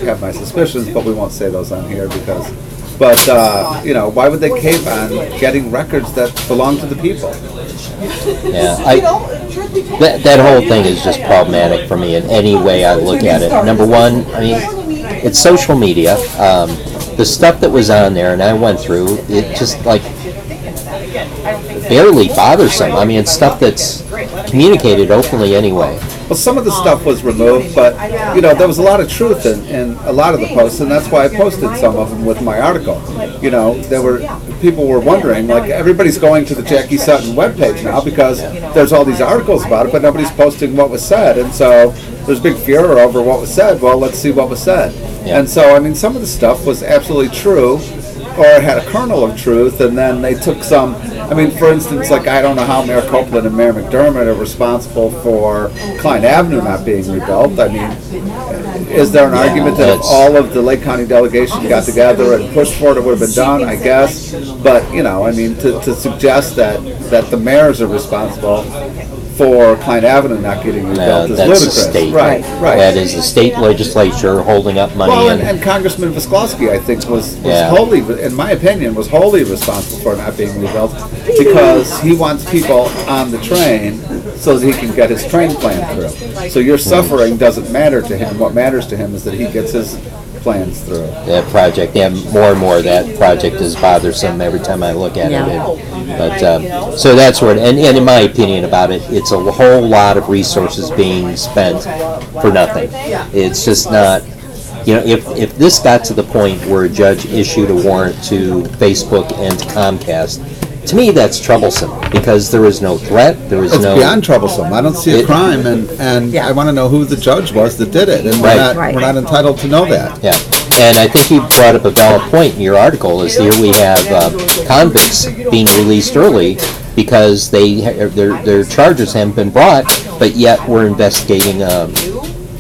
have my suspicions, but we won't say those on here because... But, why would they cave on getting records that belong to the people? Yeah, that whole thing is just problematic for me in any way I look at it. Number one, I mean, it's social media. The stuff that was on there, and I went through, it just like barely bothersome. I mean, it's stuff that's communicated openly anyway. Well, some of the stuff was removed, but, there was a lot of truth in a lot of the posts, and that's why I posted some of them with my article. People were wondering, like, everybody's going to the Jackie Sutton webpage now because there's all these articles about it, but nobody's posting what was said, and so there's big furor over what was said. Well, let's see what was said. Yeah. And so, I mean, some of the stuff was absolutely true, or it had a kernel of truth, and then they took some... I mean, for instance, like, I don't know how Mayor Copeland and Mayor McDermott are responsible for Klein Avenue not being rebuilt. I mean, is there an argument that if all of the Lake County delegation got together and pushed for it, it would have been done? I guess. But, I mean, to suggest that the mayors are responsible for Klein Avenue not getting rebuilt is that's ludicrous. the state. Right. That is the state legislature holding up money. Well, and Congressman Visklowski, I think, was wholly, in my opinion, was wholly responsible for not being rebuilt because he wants people on the train so that he can get his train plan through. So your suffering doesn't matter to him. What matters to him is that he gets his plans through. That project, more and more that project is bothersome every time I look at it. But so that's where, and in my opinion about it, it's a whole lot of resources being spent for nothing. It's just not, if this got to the point where a judge issued a warrant to Facebook and to Comcast, to me that's troublesome because there is no threat, there is It's no... beyond troublesome. I don't see a crime, and I want to know who the judge was that did it, and we're not entitled to know that. Yeah, and I think you brought up a valid point in your article, is here we have convicts being released early because their charges haven't been brought, but yet we're investigating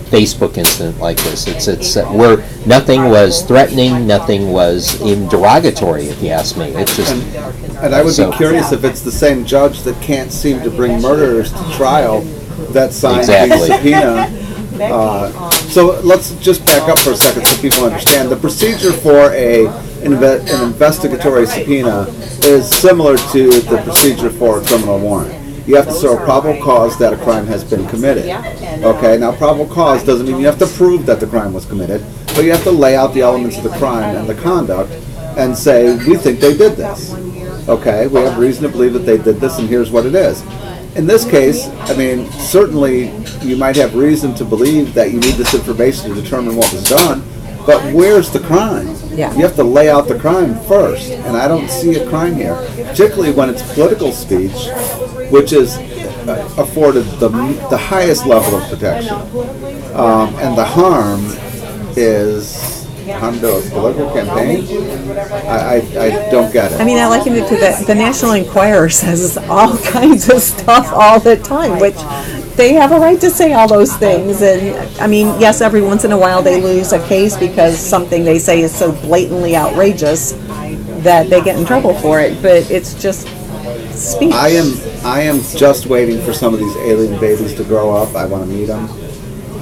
Facebook incident like this. It's where nothing was threatening, nothing was even derogatory, if you ask me. It's just... And I would be curious if it's the same judge that can't seem to bring murderers to trial that signed the subpoena. So let's just back up for a second so people understand. The procedure for an investigatory subpoena is similar to the procedure for a criminal warrant. You have to show probable cause that a crime has been committed. Okay, now probable cause doesn't mean you have to prove that the crime was committed, but you have to lay out the elements of the crime and the conduct and say, we think they did this. Okay, we have reason to believe that they did this, and here's what it is. In this case, I mean, certainly you might have reason to believe that you need this information to determine what was done, but where's the crime? Yeah. You have to lay out the crime first, and I don't see a crime here, particularly when it's political speech. which is afforded the highest level of protection. And the harm is harm to a political campaign? I don't get it. I mean, I liken it to the National Enquirer says all kinds of stuff all the time, which they have a right to say all those things. And I mean, yes, every once in a while they lose a case because something they say is so blatantly outrageous that they get in trouble for it. But it's just speech. I am just waiting for some of these alien babies to grow up. I want to meet them.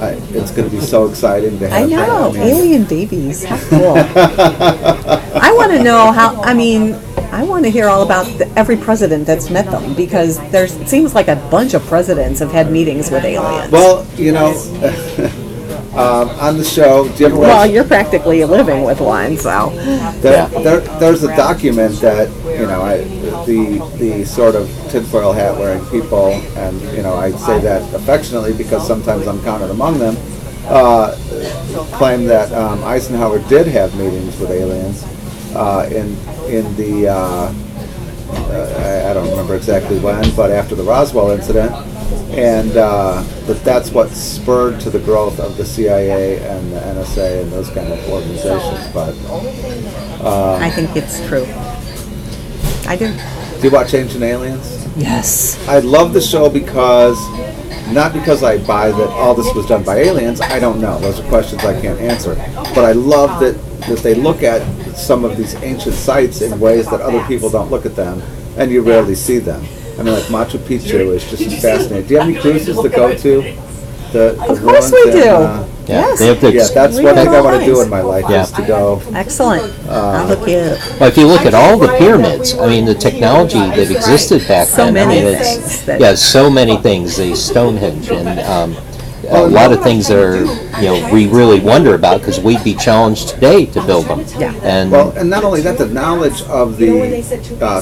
It's going to be so exciting to have I know, them. alien babies. How cool. I want to know how, I want to hear all about every president that's met them, because it seems like a bunch of presidents have had meetings with aliens. Well, on the show, do you ever watch? Well, you're practically living with one, so. There's a document that, the sort of tinfoil hat wearing people, and, I say that affectionately because sometimes I'm counted among them, claim that Eisenhower did have meetings with aliens in the, I don't remember exactly when, but after the Roswell incident, and that's what spurred to the growth of the CIA and the NSA and those kind of organizations. But I think it's true. I do. Do you watch Ancient Aliens? Yes. I love the show not because I buy that all this was done by aliens. I don't know. Those are questions I can't answer. But I love that they look at some of these ancient sites in ways that other people don't look at them, and you rarely see them. I mean, like Machu Picchu is just fascinating. Do you have any cruises to go to? Of course we do. Yes. That's one thing I want to do in my life is to go. Excellent. I'll look you up. Well, if you look at all the pyramids, I mean, the technology that existed back So then. many I mean, things. so many things. The Stonehenge and a lot of things that are, we really wonder about because we'd be challenged today to build them. Yeah. And not only that, the knowledge of the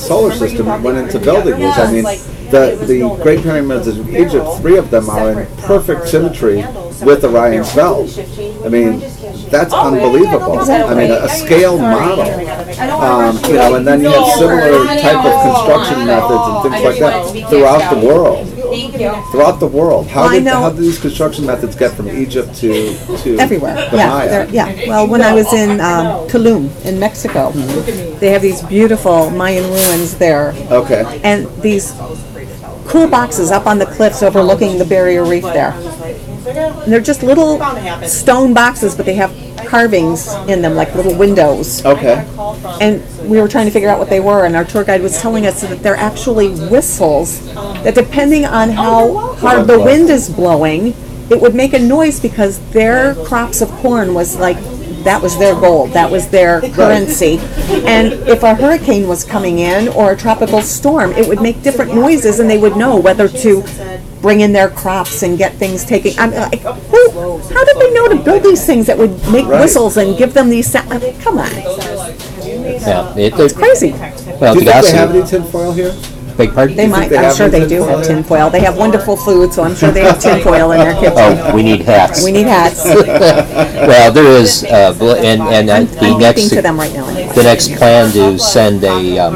solar system went into building these. I mean, the Great Pyramids of Egypt, 3 of them are in perfect symmetry with Orion's belt. I mean, that's unbelievable. I mean, a scale model. And then you have similar type of construction methods and things like that throughout the world. Throughout the world. How did these construction methods get from Egypt to everywhere? The Maya? Well, when I was in Tulum in Mexico, they have these beautiful Mayan ruins there. Okay. And these cool boxes up on the cliffs overlooking the barrier reef there. And they're just little stone boxes, but they have carvings in them, like little windows. Okay. And we were trying to figure out what they were, and our tour guide was telling us that they're actually whistles, that depending on how hard the wind is blowing, it would make a noise because their crops of corn was like, that was their gold, that was their currency. And if a hurricane was coming in or a tropical storm, it would make different noises, and they would know whether to bring in their crops and get things taken. I'm like, how did they know to build these things that would make whistles and give them these sounds? Come on. yeah, It's crazy. Well, Do you think they the have any tinfoil here? big pardon? They might. I'm sure they do have tinfoil. They have wonderful food, so I'm sure they have tinfoil in their kitchen. Oh, we need hats. We need hats. Well, there is, I'm speaking to them right now. the next plan to send a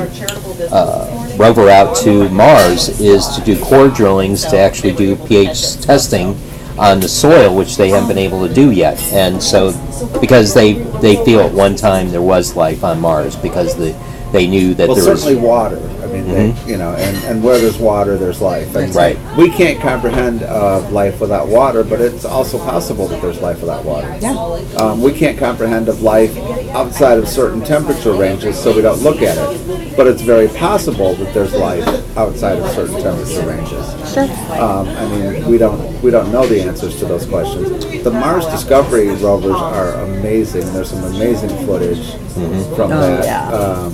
rover out to Mars is to do core drillings to actually do pH testing on the soil, which they haven't been able to do yet. And so, because they feel at one time there was life on Mars, because they knew that there was... certainly water. I mean, and where there's water, there's life. And right. We can't comprehend life without water, but it's also possible that there's life without water. Yeah. We can't comprehend of life outside of certain temperature ranges, so we don't look at it. But it's very possible that there's life outside of certain temperature ranges. Sure. I mean, we don't know the answers to those questions. The Mars Discovery rovers are amazing. There's some amazing footage from that. Yeah.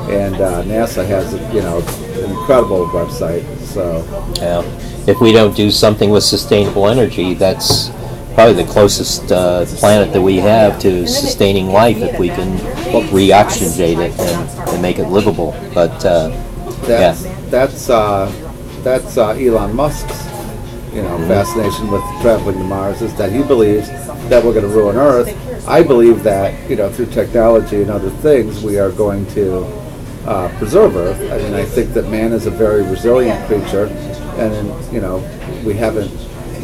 And NASA has an incredible website. So Yeah. If we don't do something with sustainable energy, that's probably the closest planet that we have to sustaining life, if we can re-oxygenate it and make it livable. But that's Elon Musk's fascination with traveling to Mars, is that he believes that we're going to ruin Earth. I believe that through technology and other things we are going to preserver. I mean, I think that man is a very resilient creature, and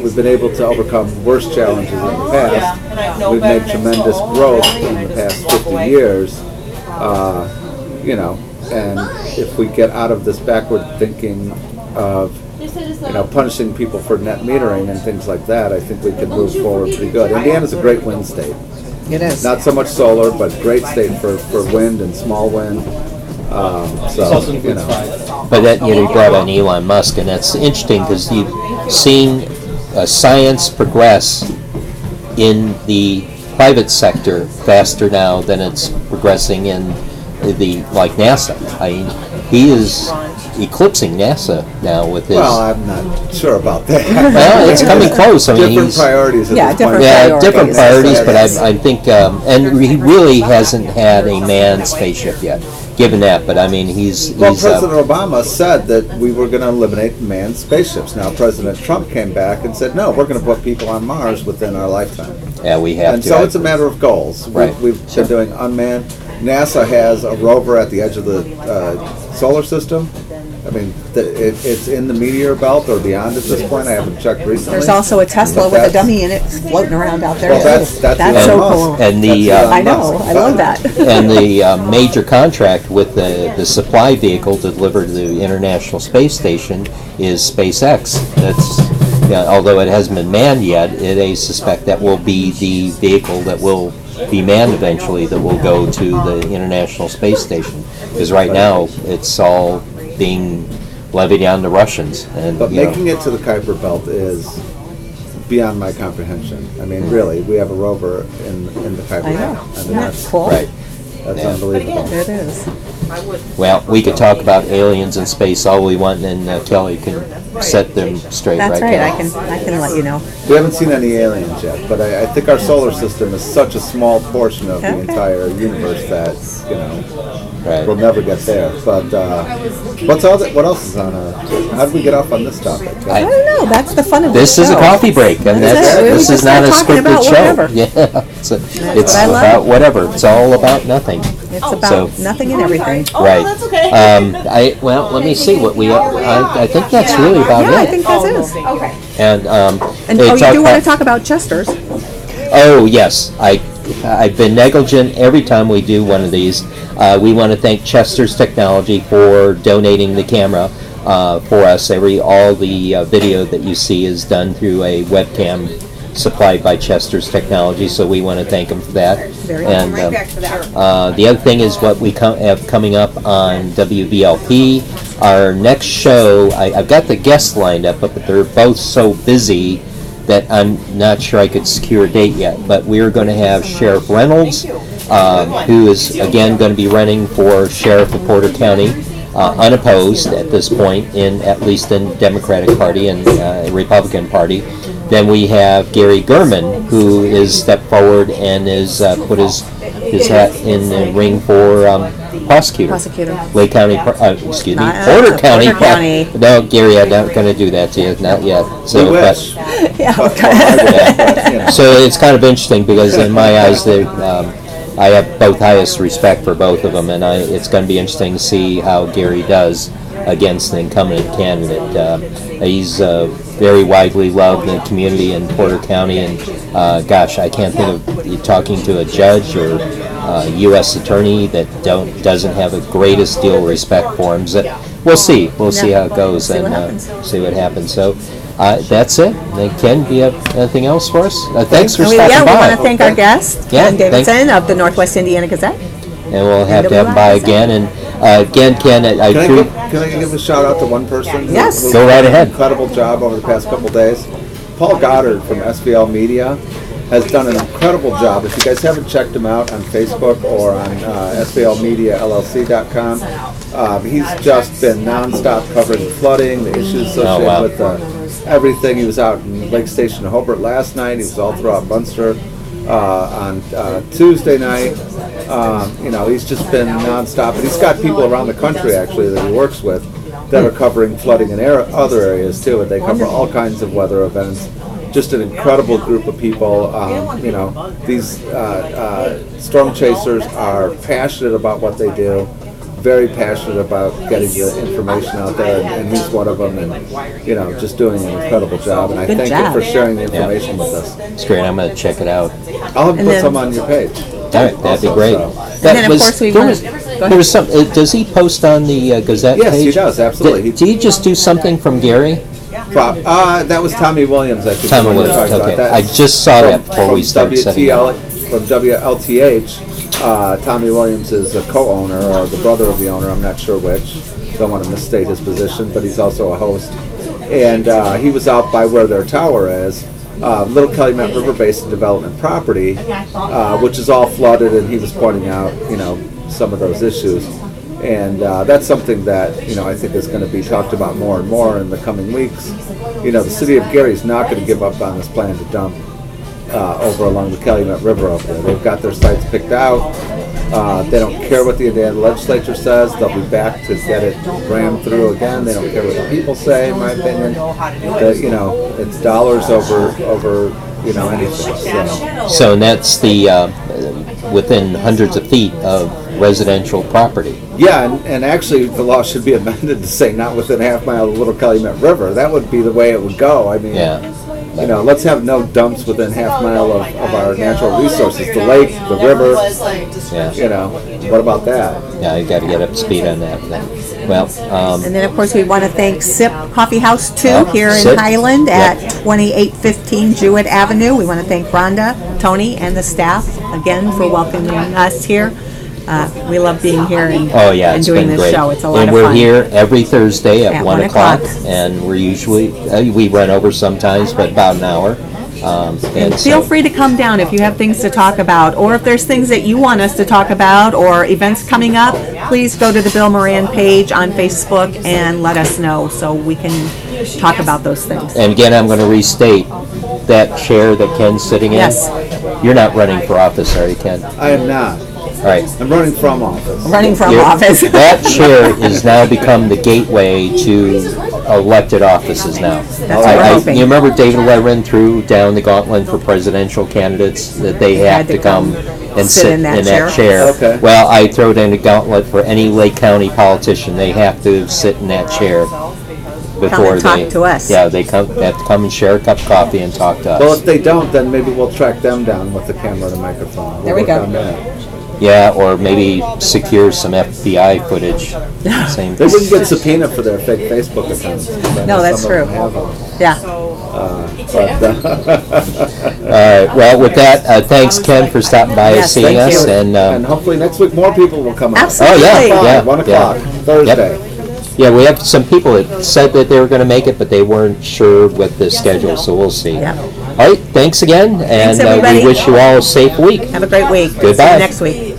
we've been able to overcome worse challenges in the past. We've made tremendous growth in the past 50 years, and if we get out of this backward thinking of punishing people for net metering and things like that, I think we could move forward pretty good. Indiana's a great wind state. It is. Not so much solar, but great state for wind and small wind. But that you brought on Elon Musk, and that's interesting because you've seen science progress in the private sector faster now than it's progressing in like NASA. I mean, he is eclipsing NASA now with his. Well, I'm not sure about that. Well, it's coming close. I mean, different priorities. At this point. Different priorities. But I think, and he really hasn't had a manned spaceship yet. Given that, but I mean, President Obama said that we were going to eliminate manned spaceships. Now, President Trump came back and said, no, we're going to put people on Mars within our lifetime. Yeah, we have and to. So it's a matter of goals. Right. We've been doing unmanned. NASA has a rover at the edge of the solar system. I mean, it's in the meteor belt or beyond at this point. I haven't checked recently. There's also a Tesla with a dummy in it floating around out there. Well, that's so Elon cool. Musk. And the I know, I love that. and the major contract with the supply vehicle delivered to the International Space Station is SpaceX. That's although it hasn't been manned yet, I suspect that will be the vehicle that will be manned eventually, that will go to the International Space Station. Because right now it's all being levied on the Russians. But making it to the Kuiper Belt is beyond my comprehension. I mean, really, we have a rover in the Kuiper Belt. I mean, that's cool. Right. That's unbelievable. It is. Well, we could talk about aliens in space all we want, and Kelly can set them straight. That's right. I can let you know. We haven't seen any aliens yet, but I think our solar system is such a small portion of the entire universe that we'll never get there. But what else is on? How did we get off on this topic? I don't know. That's the fun of this. This is a coffee break, and this is not a scripted show. Yeah, it's about whatever. It's all about nothing. It's about nothing and everything. Right. That's okay. Let me see what we. I think that's really about it. I think that's it. Okay. And you do want to talk about Chester's? Oh yes, I've been negligent every time we do one of these. We want to thank Chester's Technology for donating the camera for us. All the video that you see is done through a webcam supplied by Chester's Technology, so we want to thank them for that. And the other thing is what we have coming up on WVLP. Our next show, I've got the guests lined up, but they're both so busy that I'm not sure I could secure a date yet. But we're going to have Sheriff Reynolds, who is again going to be running for Sheriff of Porter County, unopposed at this point, at least in Democratic Party and Republican Party. Then we have Gary Gurman, who has stepped forward and has put his hat in the ring for prosecutor. Lake County, Porter County. Porter County. No, Gary, I'm not going to do that to you, not yet. So, so it's kind of interesting because in my eyes, I have both highest respect for both of them, and it's going to be interesting to see how Gary does against the incumbent candidate. He's very widely loved in the community in Porter County, and gosh, I can't think of talking to a judge or U.S. attorney that doesn't have the greatest deal of respect for him. So we'll see how it goes and see what happens. So that's it. Ken, do you have anything else for us? Thanks for stopping by. Yeah, we want to thank our guest, Ken Davidson of the Northwest Indiana Gazette. And we'll have to have him by again. And again, Ken, can I give a shout out to one person? Yes. Go right ahead. Incredible job over the past couple days. Paul Goddard from SVL Media has done an incredible job. If you guys haven't checked him out on Facebook or on SVLMediaLLC.com, he's just been nonstop covering the flooding, the issues associated with everything. He was out in Lake Station, Hobart last night. He was all throughout Munster on Tuesday night. He's just been nonstop. And he's got people around the country, actually, that he works with that are covering flooding in other areas, too. And they cover all kinds of weather events. Just an incredible group of people. These storm chasers are passionate about what they do, very passionate about getting the information out there, and he's one of them, and, you know, just doing an incredible job. And I Good thank job. you for sharing the information with us. It's great. I'm going to check it out. I'll put then- some on your page. All right, that'd be Also, great. so- That then, of course, we there wanna- was, go there ahead. was some. Does he post on the Gazette Yes, page? he does, absolutely. Did he just do something from Gary? That was Tommy Williams, I think. Tommy the one you're Williams, talking about. okay. I just saw that before we started setting up. From WLTH, Tommy Williams is a co-owner, or the brother of the owner, I'm not sure which. Don't want to misstate his position, but he's also a host. And he was out by where their tower is, Little Calumet River Basin Development property, which is all flooded, and he was pointing out, you know, some of those issues. And that's something that, you know, I think is going to be talked about more and more in the coming weeks. You know, the city of Gary is not going to give up on this plan to dump over along the Calumet River over there. They've got their sites picked out. They don't care what the Indiana legislature says. They'll be back to get it rammed through again. They don't care what the people say, in my opinion. You know, it's dollars over you know, anything. So, and that's the within hundreds of feet of residential property. Yeah, and actually the law should be amended to say not within a half mile of the Little Calumet River. That would be the way it would go. I mean, Yeah. you know, let's have no dumps within half mile of our natural resources, the lake, the river. Yeah. You know, what about that? Yeah, you got to get up to speed on that. Well, And then, of course, we want to thank Sip Coffee House 2 Oh, here in Sip. Highland Yep. at 2815 Jewett Avenue. We want to thank Rhonda, Tony, and the staff again for welcoming us here. We love being here and, oh yeah, and it's doing been this great. show. It's a lot and of we're fun. here every Thursday at 1 o'clock, 1:00. and we're usually we run over sometimes, but about an hour. And Feel so, free to come down if you have things to talk about, or if there's things that you want us to talk about, or events coming up, please go to the Bill Moran page on Facebook and let us know so we can talk about those things. And again, I'm going to restate that chair that Ken's sitting in. Yes. You're not running for office, are you, Ken? I am not. All right. I'm running from office. Running from You're- office. That chair has now become the gateway to elected offices now. That's what we're hoping. You remember David Letterin threw down the gauntlet for presidential candidates that they had to come and sit in that chair. Okay. Well, I throw down the gauntlet for any Lake County politician. They have to sit in that chair before and talk they to us. Yeah, they have to come and share a cup of coffee and talk to us. Well, if they don't, then maybe we'll track them down with the camera and the microphone. There we work go. on that. Yeah, or maybe secure some FBI footage. Same. They wouldn't get subpoena for their fake Facebook accounts. No, that's Some of them true. have them. Yeah. But, All right. Well, with that, thanks Ken for stopping by and Yes, seeing thank us, you. and and hopefully next week more people will come out. Absolutely. Oh, yeah, yeah. 1 o'clock, Thursday. yeah, we have some people that said that they were going to make it, but they weren't sure with the schedule, so we'll see. Yeah. All right. Thanks again, and everybody. we wish you all a safe week. Have a great week. See Goodbye. you next week.